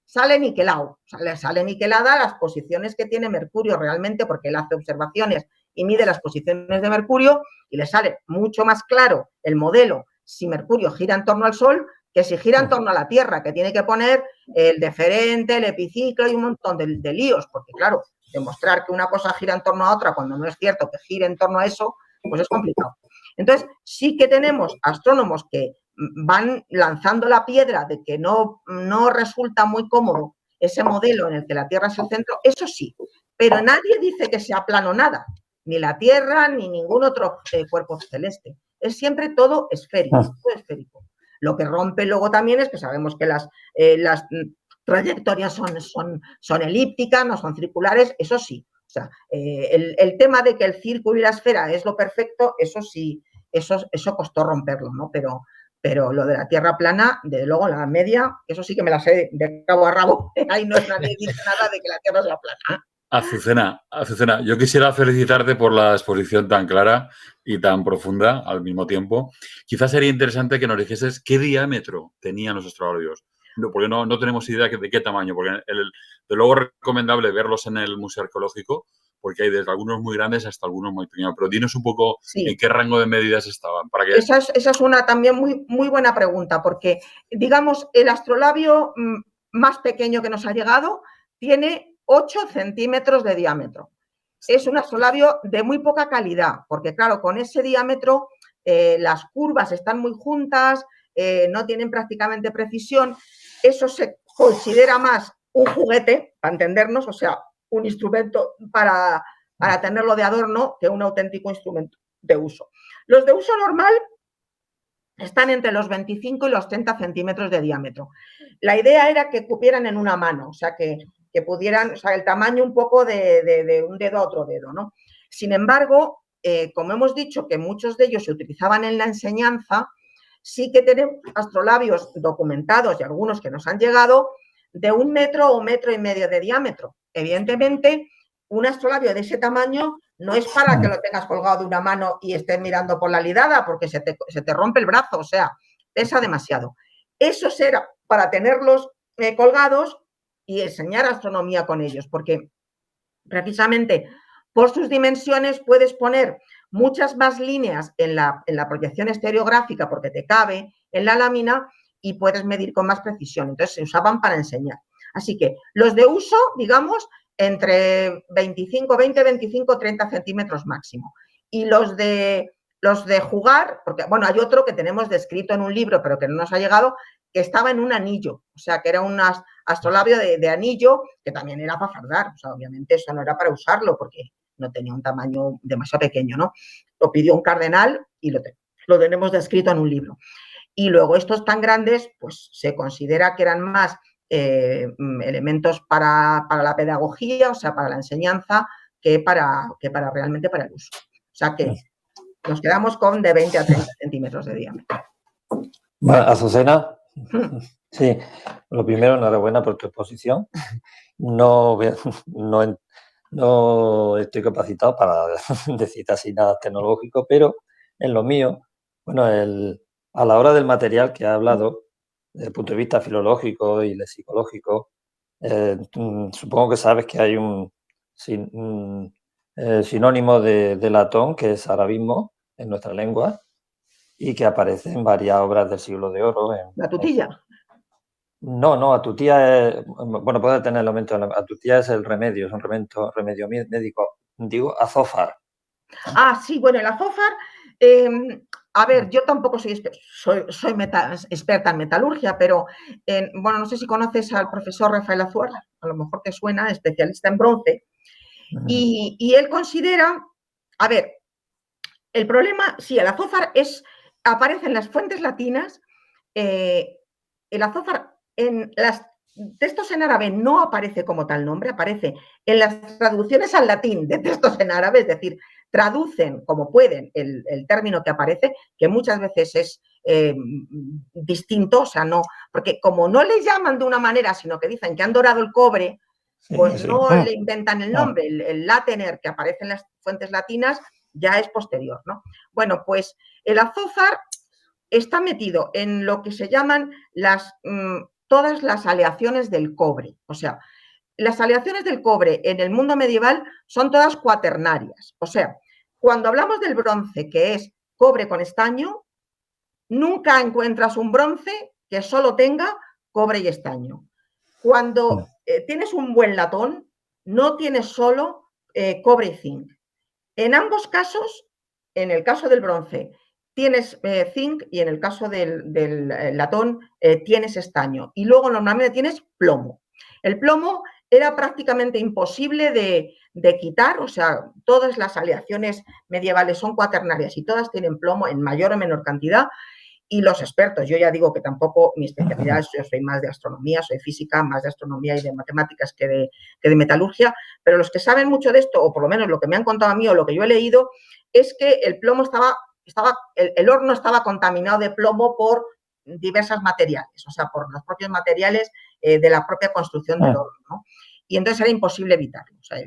Speaker 2: sale niquelado, sale niquelada las posiciones que tiene Mercurio realmente, porque él hace observaciones y mide las posiciones de Mercurio y le sale mucho más claro el modelo si Mercurio gira en torno al Sol que si gira en torno a la Tierra, que tiene que poner el deferente, el epiciclo y un montón de líos, porque claro, demostrar que una cosa gira en torno a otra cuando no es cierto que gire en torno a eso, pues es complicado. Entonces, sí que tenemos astrónomos que van lanzando la piedra de que no resulta muy cómodo ese modelo en el que la Tierra es el centro, eso sí, pero nadie dice que sea plano nada, ni la Tierra ni ningún otro cuerpo celeste. Es siempre todo esférico, todo esférico. Lo que rompe luego también es que sabemos que las trayectorias son elípticas, no son circulares, eso sí. O sea, el tema de que el círculo y la esfera es lo perfecto, eso sí, eso costó romperlo, ¿no? Pero lo de la Tierra plana, desde luego, la media, eso sí que me la sé de cabo a rabo. Ahí no es nadie dice nada de que la Tierra sea plana.
Speaker 3: Azucena, yo quisiera felicitarte por la exposición tan clara y tan profunda al mismo tiempo. Quizás sería interesante que nos dijeses qué diámetro tenían los astrolabios, porque no tenemos idea de qué tamaño, porque de luego es recomendable verlos en el Museo Arqueológico, porque hay desde algunos muy grandes hasta algunos muy pequeños. Pero dinos un poco en qué rango de medidas estaban. Para que...
Speaker 2: Esa es una también muy buena pregunta, porque, digamos, el astrolabio más pequeño que nos ha llegado tiene 8 centímetros de diámetro. Es un astrolabio de muy poca calidad, porque claro, con ese diámetro las curvas están muy juntas, no tienen prácticamente precisión. Eso se considera más un juguete, para entendernos, o sea, un instrumento para tenerlo de adorno que un auténtico instrumento de uso. Los de uso normal están entre los 25 y los 30 centímetros de diámetro. La idea era que cupieran en una mano, o sea, que pudieran, o sea, el tamaño un poco de un dedo a otro dedo, ¿no? Sin embargo, como hemos dicho que muchos de ellos se utilizaban en la enseñanza, sí que tenemos astrolabios documentados y algunos que nos han llegado de 1 metro o 1,5 metros de diámetro. Evidentemente, un astrolabio de ese tamaño no es para que lo tengas colgado de una mano y estés mirando por la lidada porque se te rompe el brazo, o sea, pesa demasiado. Eso será para tenerlos colgados y enseñar astronomía con ellos, porque precisamente por sus dimensiones puedes poner muchas más líneas en la proyección estereográfica porque te cabe en la lámina y puedes medir con más precisión. Entonces se usaban para enseñar. Así que los de uso, digamos, entre 20, 25, 30 centímetros máximo. Y los de jugar, porque bueno, hay otro que tenemos descrito en un libro, pero que no nos ha llegado, que estaba en un anillo, o sea, que era un astrolabio de anillo, que también era para fardar, o sea, obviamente eso no era para usarlo, porque no tenía un tamaño demasiado pequeño, ¿no? Lo pidió un cardenal y lo tenemos descrito en un libro. Y luego estos tan grandes, pues se considera que eran más elementos para la pedagogía, o sea, para la enseñanza, que para realmente para el uso. O sea que nos quedamos con de 20 a 30 centímetros de diámetro.
Speaker 4: Bueno, Azucena, sí, lo primero, enhorabuena por tu exposición. No estoy capacitado para decir así nada tecnológico, pero en lo mío, bueno, a la hora del material que ha hablado, desde el punto de vista filológico y psicológico, supongo que sabes que hay un sinónimo de latón, que es arabismo en nuestra lengua, y que aparece en varias obras del Siglo de Oro.
Speaker 2: La tutilla.
Speaker 4: No, atutía es, bueno, puede tener el aumento, atutía es el remedio, es un remedio médico. Digo, azófar.
Speaker 2: Ah, sí, bueno, el azófar, a ver, yo tampoco soy experta en metalurgia, pero, bueno, no sé si conoces al profesor Rafael Azuar, a lo mejor te suena, especialista en bronce, y él considera, a ver, el problema, sí, el azófar aparece en las fuentes latinas, el azófar en los textos en árabe no aparece como tal nombre, aparece en las traducciones al latín de textos en árabe, es decir, traducen como pueden el término que aparece, que muchas veces es distinto, o sea, no, porque como no le llaman de una manera, sino que dicen que han dorado el cobre, pues no le inventan el nombre, el latener que aparece en las fuentes latinas ya es posterior, ¿no? Bueno, pues el azófar está metido en lo que se llaman todas las aleaciones del cobre. O sea, las aleaciones del cobre en el mundo medieval son todas cuaternarias. O sea, cuando hablamos del bronce, que es cobre con estaño, nunca encuentras un bronce que solo tenga cobre y estaño. Cuando tienes un buen latón, no tienes solo cobre y zinc. En ambos casos, en el caso del bronce, tienes zinc y en el caso del latón tienes estaño. Y luego normalmente tienes plomo. El plomo era prácticamente imposible de quitar, o sea, todas las aleaciones medievales son cuaternarias y todas tienen plomo en mayor o menor cantidad. Y los expertos, yo ya digo que tampoco mi especialidad, yo soy más de astronomía, soy física, más de astronomía y de matemáticas que de metalurgia, pero los que saben mucho de esto, o por lo menos lo que me han contado a mí o lo que yo he leído, es que el plomo el horno estaba contaminado de plomo por diversos materiales, o sea, por los propios materiales de la propia construcción del horno, ¿no? Y entonces era imposible evitarlo, o sea,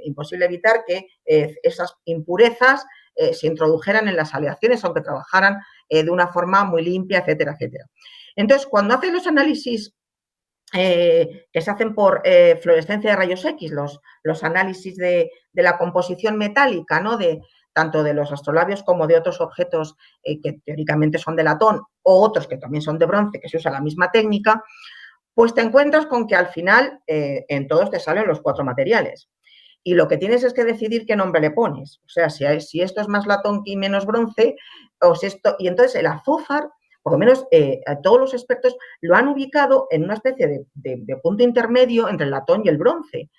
Speaker 2: imposible evitar que esas impurezas se introdujeran en las aleaciones, aunque trabajaran de una forma muy limpia, etcétera, etcétera. Entonces, cuando hacen los análisis que se hacen por fluorescencia de rayos X, los análisis de la composición metálica, ¿no? Tanto de los astrolabios como de otros objetos que teóricamente son de latón o otros que también son de bronce, que se usa la misma técnica, pues te encuentras con que al final en todos te salen los 4 materiales. Y lo que tienes es que decidir qué nombre le pones. O sea, si esto es más latón y menos bronce, o si esto. Y entonces el azófar, por lo menos todos los expertos lo han ubicado en una especie de punto intermedio entre el latón y el bronce.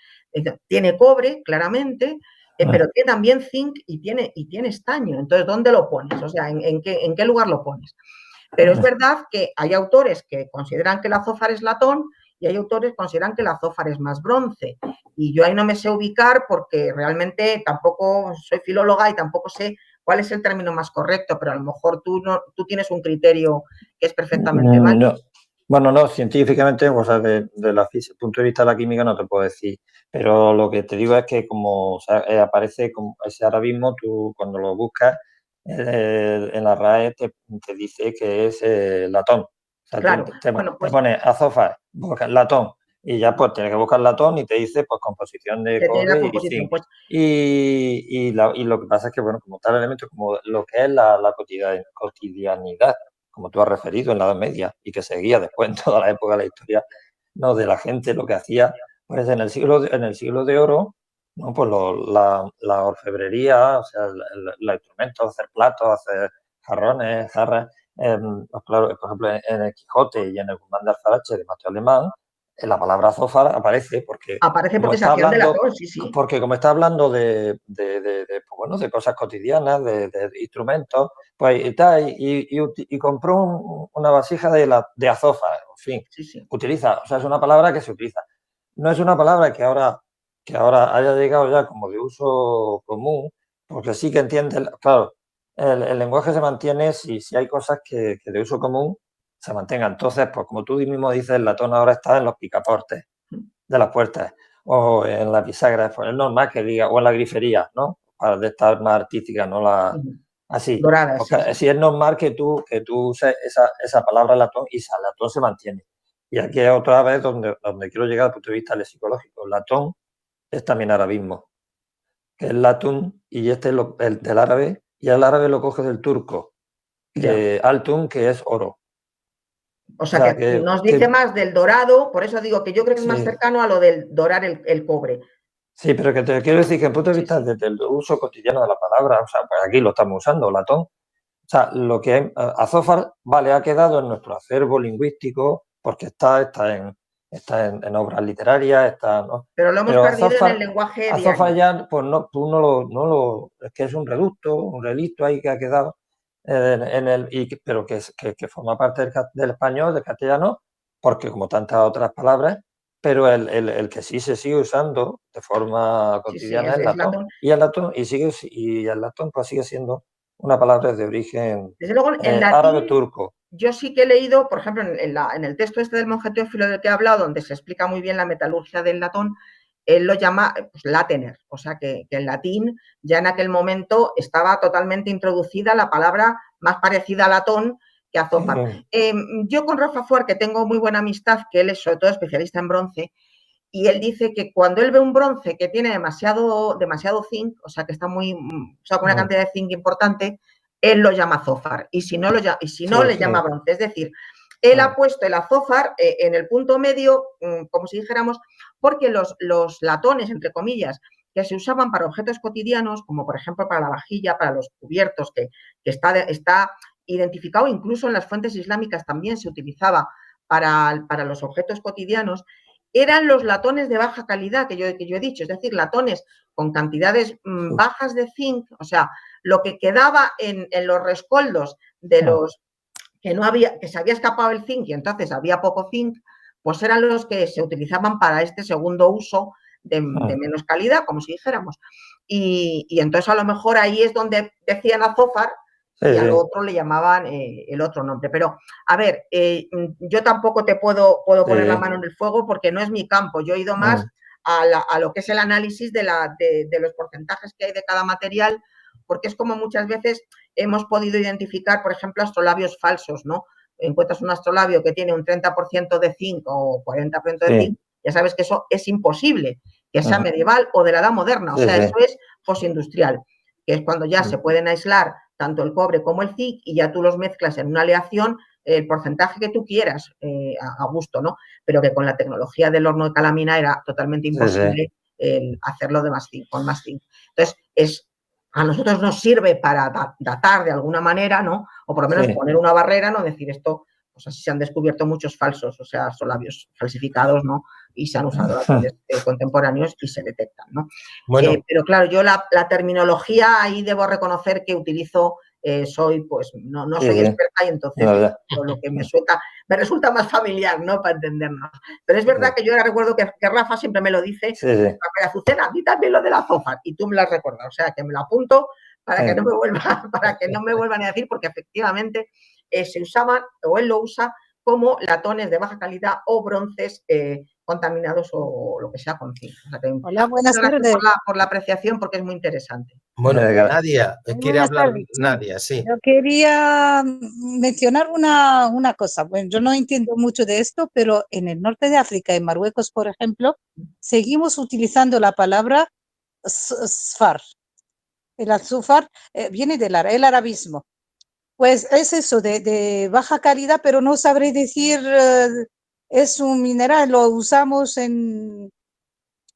Speaker 2: Tiene cobre, claramente, pero tiene también zinc y tiene estaño. Entonces, ¿dónde lo pones? O sea, ¿en qué lugar lo pones? Pero es verdad que hay autores que consideran que el azófar es latón y hay autores que consideran que el azófar es más bronce. Y yo ahí no me sé ubicar porque realmente tampoco soy filóloga y tampoco sé cuál es el término más correcto, pero a lo mejor tú tienes un criterio que es perfectamente válido.
Speaker 4: No. Bueno, no, científicamente, o sea, desde el punto de vista de la química no te puedo decir, pero lo que te digo es que como o sea, aparece como ese arabismo, tú cuando lo buscas en la RAE te dice que es latón. O sea,
Speaker 2: claro.
Speaker 4: te
Speaker 2: Pues,
Speaker 4: pones azófar, buscas latón y ya pues tienes que buscar latón y te dice pues composición de cobre y zinc.
Speaker 2: Pues,
Speaker 4: y lo que pasa es que, bueno, como tal elemento, como lo que es la cotidianidad, como tú has referido en la Edad Media y que seguía después en toda la época de la historia, ¿no? De la gente lo que hacía, pues en el siglo de Oro, ¿no? Pues la orfebrería, o sea, los instrumentos, hacer platos, hacer jarrones, jarras, pues claro, por ejemplo, en el Quijote y en el Guzmán de Alfarache de Mateo Alemán, la palabra azófar aparece porque
Speaker 2: se hacían de latón, sí.
Speaker 4: Porque como está hablando de pues bueno, de cosas cotidianas, de instrumentos, pues y compró una vasija de azófar, en fin,
Speaker 2: Sí.
Speaker 4: utiliza, o sea, es una palabra que se utiliza. No es una palabra que ahora haya llegado ya como de uso común, porque sí que entiende, claro, el lenguaje se mantiene si hay cosas que de uso común se mantengan. Entonces, pues como tú mismo dices, el latón ahora está en los picaportes de las puertas o en las bisagras, pues es normal que diga, o en la grifería, ¿no? Para de estar más artística, no la así.
Speaker 2: Dorada,
Speaker 4: porque sí es normal que tú uses esa palabra latón y ese latón se mantiene. Y aquí es otra vez donde quiero llegar desde el punto de vista lexicológico. Latón es también arabismo, que es latún, y este es el del árabe, y el árabe lo coge del turco, que Altum, que es oro.
Speaker 2: O sea, que nos dice más del dorado, por eso digo que yo creo que es más cercano a lo del dorar el cobre.
Speaker 4: Sí, pero que te quiero decir que en punto de vista desde el uso cotidiano de la palabra, o sea, pues aquí lo estamos usando, latón. O sea, lo que azófar, vale, ha quedado en nuestro acervo lingüístico porque está en obras literarias, ¿no?
Speaker 2: Pero lo hemos perdido en el lenguaje
Speaker 4: azófar
Speaker 2: diario.
Speaker 4: ya, pues no, tú no lo, es que es un reducto, un relicto ahí que ha quedado pero que forma parte del español, del castellano, porque como tantas otras palabras, pero el que sí se sigue usando de forma cotidiana es latón. Y el latón pues sigue siendo una palabra de origen
Speaker 2: desde luego, en latín,
Speaker 4: árabe-turco.
Speaker 2: Yo sí que he leído, por ejemplo, en el texto este del monje Teófilo del que he hablado, donde se explica muy bien la metalurgia del latón, él lo llama pues, latener, o sea que en latín ya en aquel momento estaba totalmente introducida la palabra más parecida a latón que a azófar. Yo con Rafa Fuer, que tengo muy buena amistad, que él es sobre todo especialista en bronce, y él dice que cuando él ve un bronce que tiene demasiado zinc, o sea que está con una cantidad de zinc importante, él lo llama azófar, y si no, le llama bronce. Es decir, él ha puesto el azófar en el punto medio, como si dijéramos, porque los latones, entre comillas, que se usaban para objetos cotidianos, como por ejemplo para la vajilla, para los cubiertos, que está identificado incluso en las fuentes islámicas, también se utilizaba para los objetos cotidianos, eran los latones de baja calidad que yo he dicho, es decir, latones con cantidades bajas de zinc, o sea, lo que quedaba en los rescoldos de los que se había escapado el zinc y entonces había poco zinc, pues eran los que se utilizaban para este segundo uso de menos calidad, como si dijéramos. Y entonces a lo mejor ahí es donde decían azófar y al otro le llamaban el otro nombre. Pero, a ver, yo tampoco te puedo poner la mano en el fuego porque no es mi campo. Yo he ido más a lo que es el análisis de los porcentajes que hay de cada material, porque es como muchas veces hemos podido identificar, por ejemplo, astrolabios falsos, ¿no? Encuentras un astrolabio que tiene un 30% de zinc o 40% de zinc, ya sabes que eso es imposible, que sea medieval o de la edad moderna, o sea, eso es postindustrial, que es cuando ya se pueden aislar tanto el cobre como el zinc y ya tú los mezclas en una aleación, el porcentaje que tú quieras a gusto, ¿no? Pero que con la tecnología del horno de calamina era totalmente imposible hacerlo de con más zinc. Entonces, a nosotros nos sirve para datar de alguna manera, ¿no? O por lo menos poner una barrera, ¿no? Decir esto, pues así se han descubierto muchos falsos, o sea, astrolabios falsificados, ¿no? Y se han usado contemporáneos y se detectan, ¿no? Bueno. Pero claro, yo la terminología ahí debo reconocer que utilizo, pues no soy experta y entonces lo que me resulta más familiar, ¿no? Para entendernos. Pero es verdad que yo ahora recuerdo que Rafa siempre me lo dice, Azucena, a mí también lo de la azófar, y tú me lo has recordado, o sea, que me lo apunto para que no me vuelvan a decir, porque efectivamente se usaban, o él lo usa, como latones de baja calidad o bronces contaminados o lo que sea con zinc. O sea,
Speaker 5: hola, buenas tardes.
Speaker 2: Por la apreciación, porque es muy interesante.
Speaker 1: Bueno, Nadia, quiere hablar Nadia, sí.
Speaker 5: Yo quería mencionar una cosa. Bueno, yo no entiendo mucho de esto, pero en el norte de África, en Marruecos, por ejemplo, seguimos utilizando la palabra sfar. El azúfar viene el arabismo. Pues es eso, de baja calidad, pero no sabré decir, es un mineral, lo usamos en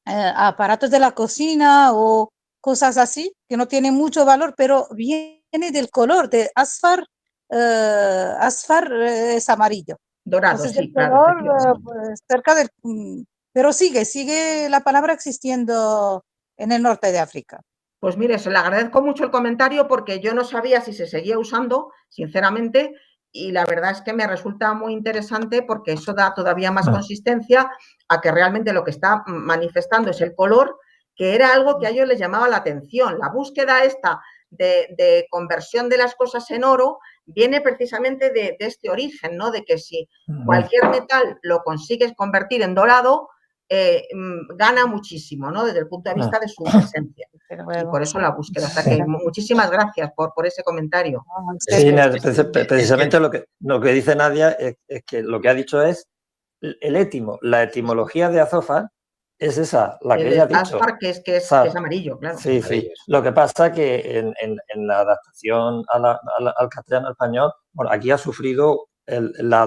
Speaker 5: aparatos de la cocina o cosas así, que no tienen mucho valor, pero viene del color, de asfar es amarillo.
Speaker 2: Dorado,
Speaker 5: entonces,
Speaker 2: sí,
Speaker 5: el color, pues, cerca del... Pero sigue la palabra existiendo en el norte de África.
Speaker 2: Pues mire, se le agradezco mucho el comentario porque yo no sabía si se seguía usando, sinceramente, y la verdad es que me resulta muy interesante porque eso da todavía más consistencia a que realmente lo que está manifestando es el color, que era algo que a ellos les llamaba la atención. La búsqueda esta de conversión de las cosas en oro viene precisamente de este origen, ¿no? De que si cualquier metal lo consigues convertir en dorado, gana muchísimo, ¿no? Desde el punto de vista de su esencia. Y por eso la búsqueda. O sea que muchísimas gracias por ese comentario.
Speaker 4: Sí, precisamente lo que dice Nadia es que lo que ha dicho es la etimología de azófar es esa, la que
Speaker 2: El
Speaker 4: ella ha dicho.
Speaker 2: Aspar, que es
Speaker 4: Sar.
Speaker 2: amarillo, claro.
Speaker 4: Sí, sí.
Speaker 1: Amarillos.
Speaker 4: Lo que pasa que en la adaptación al castellano español, bueno, aquí ha sufrido la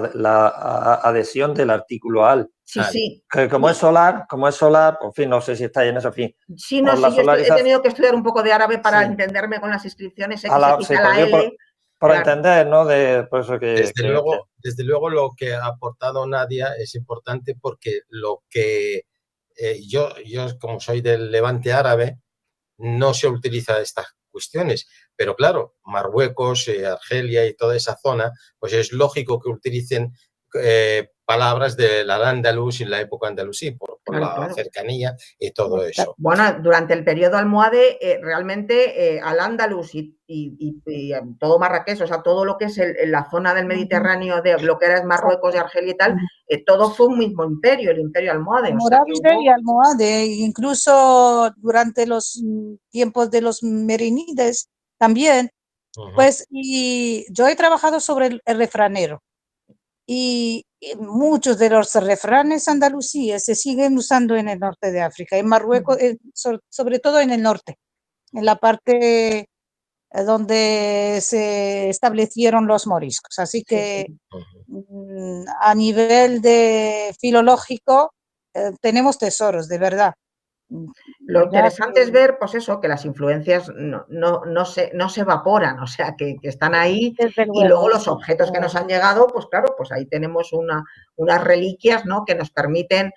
Speaker 4: adhesión del artículo al.
Speaker 2: Sí, sí.
Speaker 4: Que como es solar, pues en fin, no sé si está en eso, en fin.
Speaker 2: Sí, no,
Speaker 4: Por la
Speaker 2: sí, yo he
Speaker 4: solarización.
Speaker 2: tenido que estudiar un poco de árabe para
Speaker 4: Sí.
Speaker 2: entenderme con las inscripciones,
Speaker 4: A
Speaker 2: que
Speaker 4: la-
Speaker 2: se
Speaker 4: sí,
Speaker 2: quita
Speaker 4: pues
Speaker 2: la
Speaker 4: yo
Speaker 2: L.
Speaker 4: por
Speaker 2: Claro.
Speaker 4: entender, ¿no? Por eso que
Speaker 1: Desde luego lo que ha aportado Nadia es importante porque lo que yo, como soy del Levante árabe, no se utiliza estas cuestiones, pero claro, Marruecos, Argelia y toda esa zona, pues es lógico que utilicen palabras del al-Ándalus y la época andalusí, por
Speaker 2: Claro,
Speaker 1: la
Speaker 2: claro.
Speaker 1: cercanía y todo eso.
Speaker 2: Bueno, durante el periodo almohade, realmente al-Ándalus y todo Marrakech, o sea, todo lo que es la zona del Mediterráneo, de lo que era Marruecos, de Argelia y tal, todo fue un mismo imperio, el imperio almohade. O sea, que
Speaker 5: Almorávide
Speaker 2: hubo...
Speaker 5: y almohade, incluso durante los tiempos de los merinides también, pues, y yo he trabajado sobre el refranero y muchos de los refranes andalusíes se siguen usando en el norte de África, en Marruecos, sobre todo en el norte, en la parte donde se establecieron los moriscos. Así que a nivel de filológico tenemos tesoros, de verdad.
Speaker 2: Lo interesante es
Speaker 5: que,
Speaker 2: ver, pues eso, que las influencias no se evaporan, o sea, que están ahí,
Speaker 5: desde
Speaker 2: y luego
Speaker 5: luego,
Speaker 2: los objetos que nos han llegado, pues claro, pues ahí tenemos unas reliquias, ¿no?, que nos permiten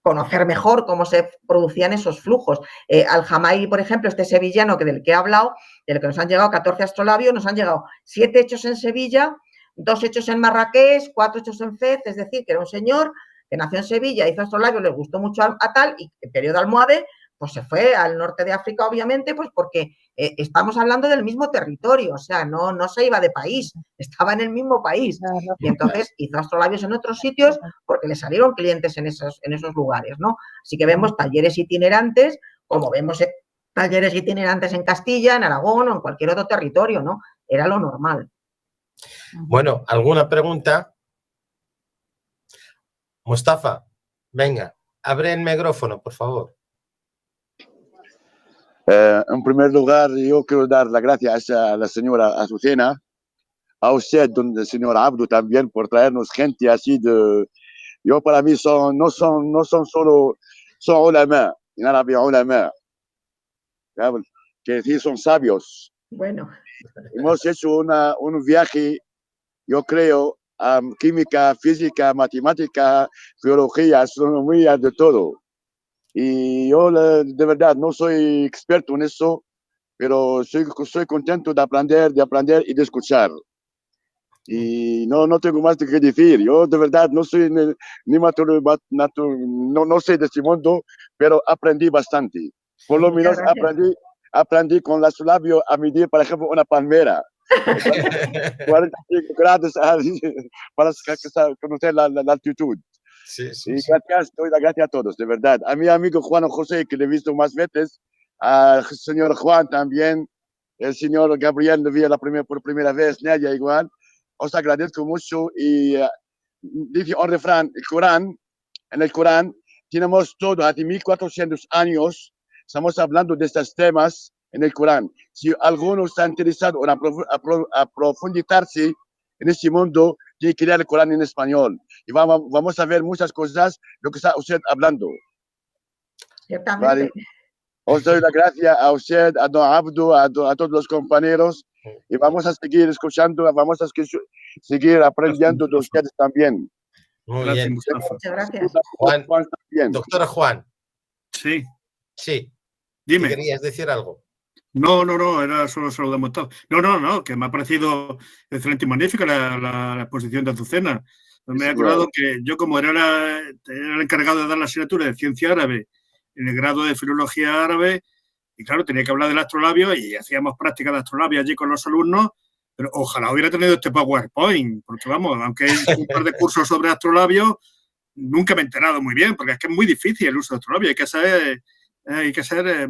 Speaker 2: conocer mejor cómo se producían esos flujos. Al-Jamairi, por ejemplo, este sevillano del que he hablado, del que nos han llegado 14 astrolabios, nos han llegado 7 hechos en Sevilla, 2 hechos en Marrakech, 4 hechos en Fez, es decir, que era un señor que nació en Sevilla, hizo astrolabios, le gustó mucho a tal, y en periodo almohade, pues se fue al norte de África, obviamente, pues porque estamos hablando del mismo territorio, o sea, no se iba de país, estaba en el mismo país. Y entonces hizo astrolabios en otros sitios porque le salieron clientes en esos lugares, ¿no? Así que vemos talleres itinerantes, como vemos talleres itinerantes en Castilla, en Aragón o en cualquier otro territorio, ¿no? Era lo normal.
Speaker 1: Bueno, ¿alguna pregunta? Mustafa, venga, abre el micrófono, por favor.
Speaker 6: En primer lugar, yo quiero dar las gracias a la señora Azucena, a usted, señor Abdo, también por traernos gente así de... Yo para mí no son solo, son ulama, en árabe ulama, que decir son sabios.
Speaker 2: Bueno.
Speaker 6: Hemos hecho un viaje, yo creo, a química, física, matemática, geología, astronomía, de todo. Y yo de verdad no soy experto en eso, pero soy contento de aprender y de escuchar. Y no tengo más que decir. Yo de verdad no soy ni no sé de este mundo, pero aprendí bastante. Por lo menos aprendí con los labios a medir, por ejemplo, una palmera. 45 grados para conocer la altitud.
Speaker 1: Sí.
Speaker 6: Y gracias, doy las gracias a todos, de verdad. A mi amigo Juan José, que le he visto más veces, al señor Juan también, el señor Gabriel le vi por primera vez, Nadia igual. Os agradezco mucho y dice un refrán, en el Corán tenemos todo, hace 1400 años, estamos hablando de estos temas en el Corán. Si alguno está interesado en profundizarse en este mundo, tiene que leer el Corán en español. Y vamos a ver muchas cosas, lo que está usted hablando.
Speaker 2: Ciertamente.
Speaker 6: Vale. Os doy las gracias a usted, a don Abdo, a todos los compañeros. Y vamos a seguir escuchando, vamos a seguir aprendiendo de ustedes también.
Speaker 1: Muy bien.
Speaker 2: Muchas gracias.
Speaker 1: Juan, doctora Juan.
Speaker 7: Sí.
Speaker 1: Sí.
Speaker 7: Dime.
Speaker 1: ¿Querías decir algo?
Speaker 7: No, era solo demostrado. No, que me ha parecido excelente y magnífica la exposición de Azucena. Me he acordado que yo, como era el encargado de dar la asignatura de ciencia árabe en el grado de filología árabe, y claro, tenía que hablar del astrolabio y hacíamos práctica de astrolabio allí con los alumnos, pero ojalá hubiera tenido este PowerPoint, porque vamos, aunque hay un par de cursos sobre astrolabio, nunca me he enterado muy bien, porque es que es muy difícil el uso de astrolabio, hay que ser,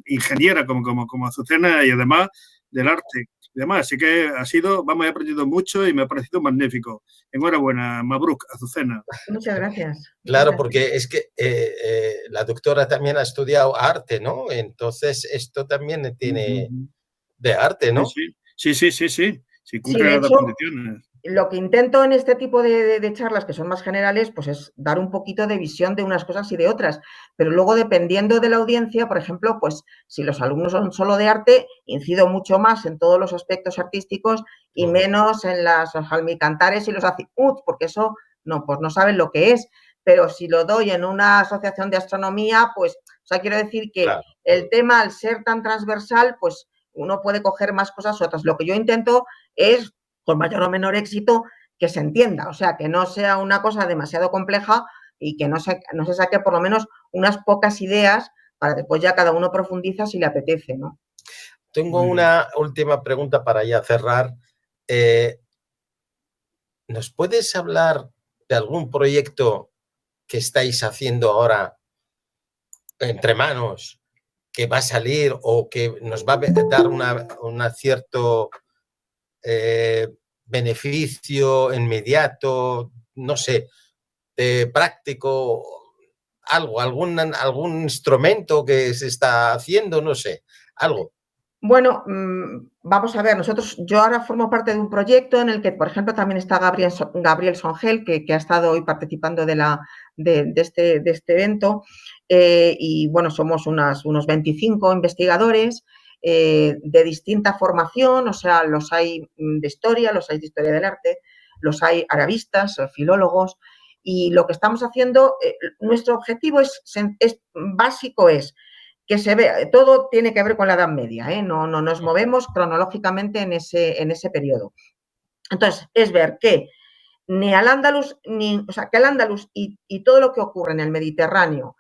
Speaker 7: ingeniera como Azucena y además del arte. y demás. Así que he aprendido mucho y me ha parecido magnífico. Enhorabuena, Mabruk, Azucena.
Speaker 2: Muchas gracias.
Speaker 1: Claro, porque es que la doctora también ha estudiado arte, ¿no? Entonces, esto también tiene de arte, ¿no?
Speaker 7: Sí, cumple
Speaker 2: de
Speaker 7: las dos
Speaker 2: hecho,
Speaker 7: condiciones.
Speaker 2: Lo que intento en este tipo de charlas, que son más generales, pues es dar un poquito de visión de unas cosas y de otras. Pero luego, dependiendo de la audiencia, por ejemplo, pues si los alumnos son solo de arte, incido mucho más en todos los aspectos artísticos y menos en los almicantares y los azimuts, porque eso no, pues no saben lo que es. Pero si lo doy en una asociación de astronomía, pues, o sea, quiero decir que
Speaker 1: Claro.
Speaker 2: el tema, al ser tan transversal, pues uno puede coger más cosas u otras. Lo que yo intento es, con mayor o menor éxito, que se entienda, o sea, que no sea una cosa demasiado compleja y que no se saque por lo menos unas pocas ideas para después ya cada uno profundiza si le apetece, ¿no?
Speaker 1: Tengo una última pregunta para ya cerrar. ¿Nos puedes hablar de algún proyecto que estáis haciendo ahora entre manos, que va a salir o que nos va a dar un cierto beneficio inmediato, no sé, práctico, algún instrumento que se está haciendo, no sé, algo?
Speaker 2: Bueno, vamos a ver, yo ahora formo parte de un proyecto en el que, por ejemplo, también está Gabriel Songel, que ha estado hoy participando de este evento, y bueno, somos unos 25 investigadores de distinta formación, o sea, los hay de historia, los hay de historia del arte, los hay arabistas, filólogos, y lo que estamos haciendo, nuestro objetivo básico es que se vea, todo tiene que ver con la Edad Media, no nos movemos cronológicamente en ese periodo. Entonces, es ver que ni Al-Ándalus, que Al-Ándalus y todo lo que ocurre en el Mediterráneo,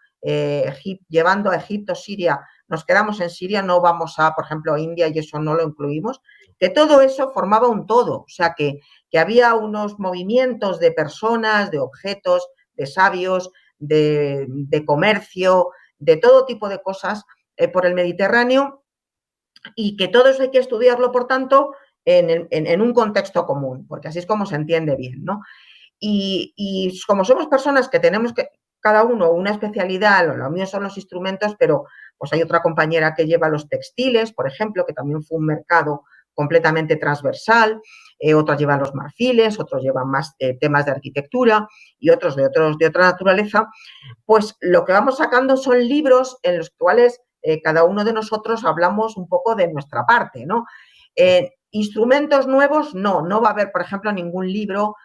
Speaker 2: llevando a Egipto, Siria, nos quedamos en Siria, no vamos a, por ejemplo, a India y eso no lo incluimos, que todo eso formaba un todo, o sea, que había unos movimientos de personas, de objetos, de sabios, de comercio, de todo tipo de cosas por el Mediterráneo, y que todo eso hay que estudiarlo, por tanto, en un contexto común, porque así es como se entiende bien, ¿no? Y como somos personas que tenemos cada uno una especialidad, lo mío son los instrumentos, pero pues hay otra compañera que lleva los textiles, por ejemplo, que también fue un mercado completamente transversal, otros llevan los marfiles, otros llevan más temas de arquitectura y otros de otra naturaleza. Pues lo que vamos sacando son libros en los cuales cada uno de nosotros hablamos un poco de nuestra parte, ¿no? Instrumentos nuevos, no va a haber, por ejemplo, ningún libro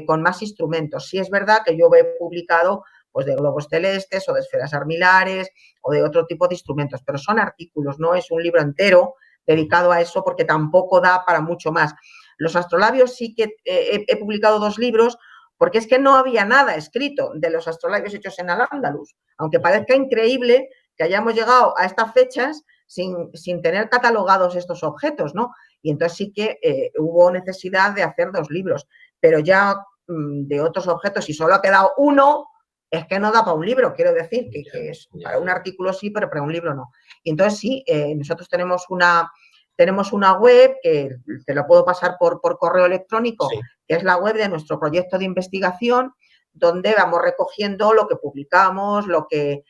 Speaker 2: con más instrumentos. Sí es verdad que yo he publicado pues, de globos celestes o de esferas armilares o de otro tipo de instrumentos, pero son artículos, no es un libro entero dedicado a eso porque tampoco da para mucho más. Los astrolabios sí que he publicado 2 libros porque es que no había nada escrito de los astrolabios hechos en Al-Ándalus, aunque parezca increíble que hayamos llegado a estas fechas sin tener catalogados estos objetos, ¿no? Y entonces sí que hubo necesidad de hacer 2 libros, pero ya de otros objetos, si solo ha quedado uno, es que no da para un libro, quiero decir, que es, para un artículo sí, pero para un libro no. Y entonces sí, nosotros tenemos una web que te lo puedo pasar por correo electrónico, sí, que es la web de nuestro proyecto de investigación, donde vamos recogiendo lo que publicamos, lo que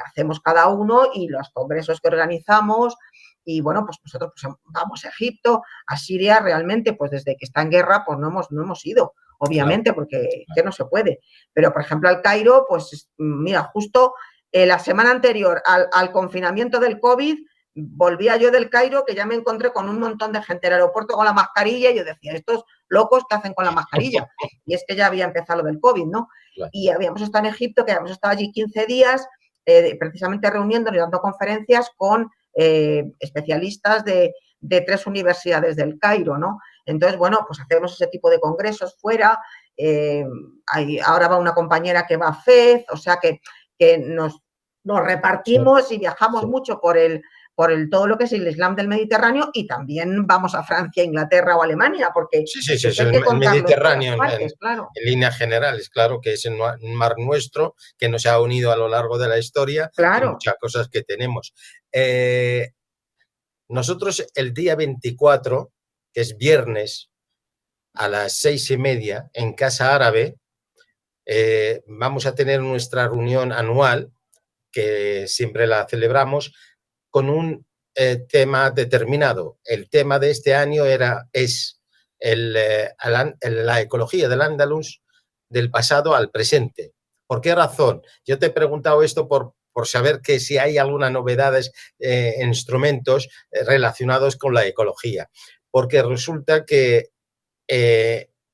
Speaker 2: hacemos cada uno y los congresos que organizamos. Y bueno, pues nosotros pues, vamos a Egipto, a Siria, realmente, pues desde que está en guerra, pues no hemos ido, obviamente, porque que no se puede. Pero, por ejemplo, al Cairo, pues mira, justo la semana anterior al confinamiento del COVID, volvía yo del Cairo, que ya me encontré con un montón de gente en el aeropuerto con la mascarilla, y yo decía, estos locos que hacen con la mascarilla. Y es que ya había empezado lo del COVID, ¿no? Claro. Y habíamos estado en Egipto, que habíamos estado allí 15 días, precisamente reuniéndonos y dando conferencias con especialistas de 3 universidades del Cairo, ¿no? Entonces, bueno, pues hacemos ese tipo de congresos fuera. Ahora va una compañera que va a FEZ, o sea que nos repartimos y viajamos mucho por todo lo que es el Islam del Mediterráneo, y también vamos a Francia, Inglaterra o Alemania, porque
Speaker 1: sí, el Mediterráneo
Speaker 2: partes, claro.
Speaker 1: En líneas generales, claro, que es un mar nuestro que nos ha unido a lo largo de la historia,
Speaker 2: claro,
Speaker 1: y muchas cosas que tenemos. Nosotros el día 24 que es viernes a las 6:30 en Casa Árabe, vamos a tener nuestra reunión anual, que siempre la celebramos, con un tema determinado. El tema de este año es la ecología del Andalus del pasado al presente. ¿Por qué razón? Yo te he preguntado esto por saber que si hay algunas novedades en instrumentos relacionados con la ecología, porque resulta que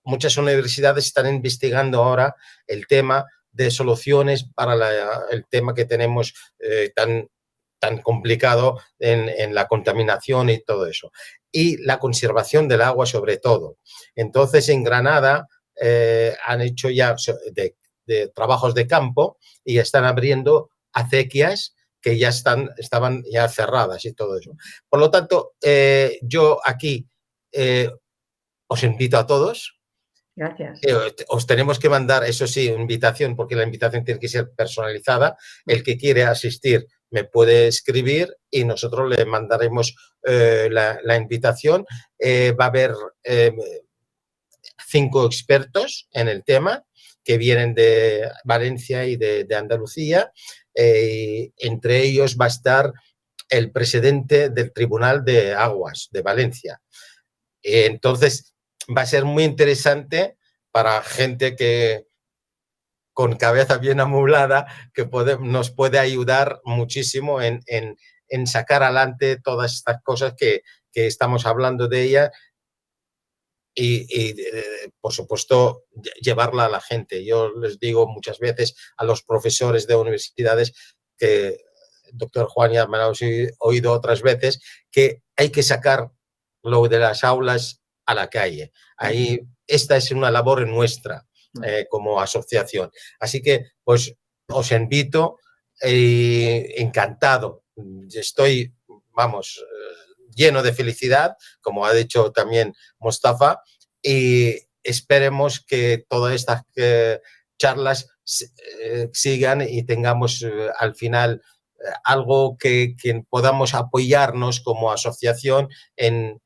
Speaker 1: muchas universidades están investigando ahora el tema de soluciones para el tema que tenemos tan complicado en la contaminación y todo eso. Y la conservación del agua sobre todo. Entonces, en Granada han hecho ya de trabajos de campo y están abriendo acequias que ya estaban ya cerradas y todo eso. Por lo tanto, yo aquí os invito a todos.
Speaker 2: Gracias.
Speaker 1: Os tenemos que mandar, eso sí, invitación, porque la invitación tiene que ser personalizada. El que quiere asistir me puede escribir y nosotros le mandaremos la invitación. Va a haber 5 expertos en el tema que vienen de Valencia y de Andalucía. Entre ellos va a estar el presidente del Tribunal de Aguas de Valencia. Entonces, va a ser muy interesante para gente que con cabeza bien amueblada, que nos puede ayudar muchísimo en sacar adelante todas estas cosas que estamos hablando de ellas y por supuesto, llevarla a la gente. Yo les digo muchas veces a los profesores de universidades que, doctor Juan, ya me lo has oído otras veces, que hay que sacar lo de las aulas a la calle. Ahí, esta es una labor nuestra como asociación. Así que, pues, os invito encantado. Estoy, vamos, lleno de felicidad, como ha dicho también Mostafa, y esperemos que todas estas charlas sigan y tengamos al final algo que podamos apoyarnos como asociación en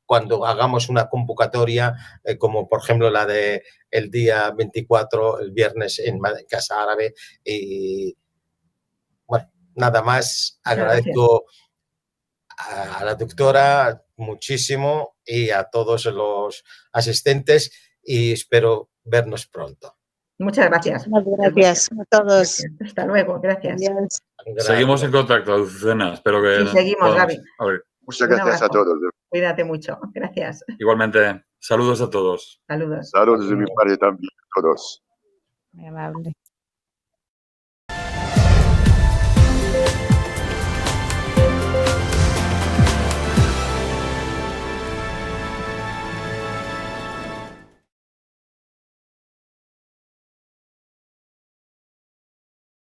Speaker 1: cuando hagamos una convocatoria, como por ejemplo la de el día 24, el viernes en Casa Árabe. Y bueno, nada más, agradezco a la doctora muchísimo y a todos los asistentes y espero vernos pronto.
Speaker 2: Muchas gracias.
Speaker 5: Muchas gracias a todos.
Speaker 2: Gracias. Hasta luego, gracias.
Speaker 5: Adiós.
Speaker 3: Seguimos en contacto, Azucena. Espero que
Speaker 2: Sí, seguimos, Gaby.
Speaker 6: Muchas gracias a todos.
Speaker 2: Cuídate mucho. Gracias.
Speaker 3: Igualmente, saludos a todos.
Speaker 2: Saludos.
Speaker 6: Saludos de mi parte también a todos.
Speaker 5: Muy amable.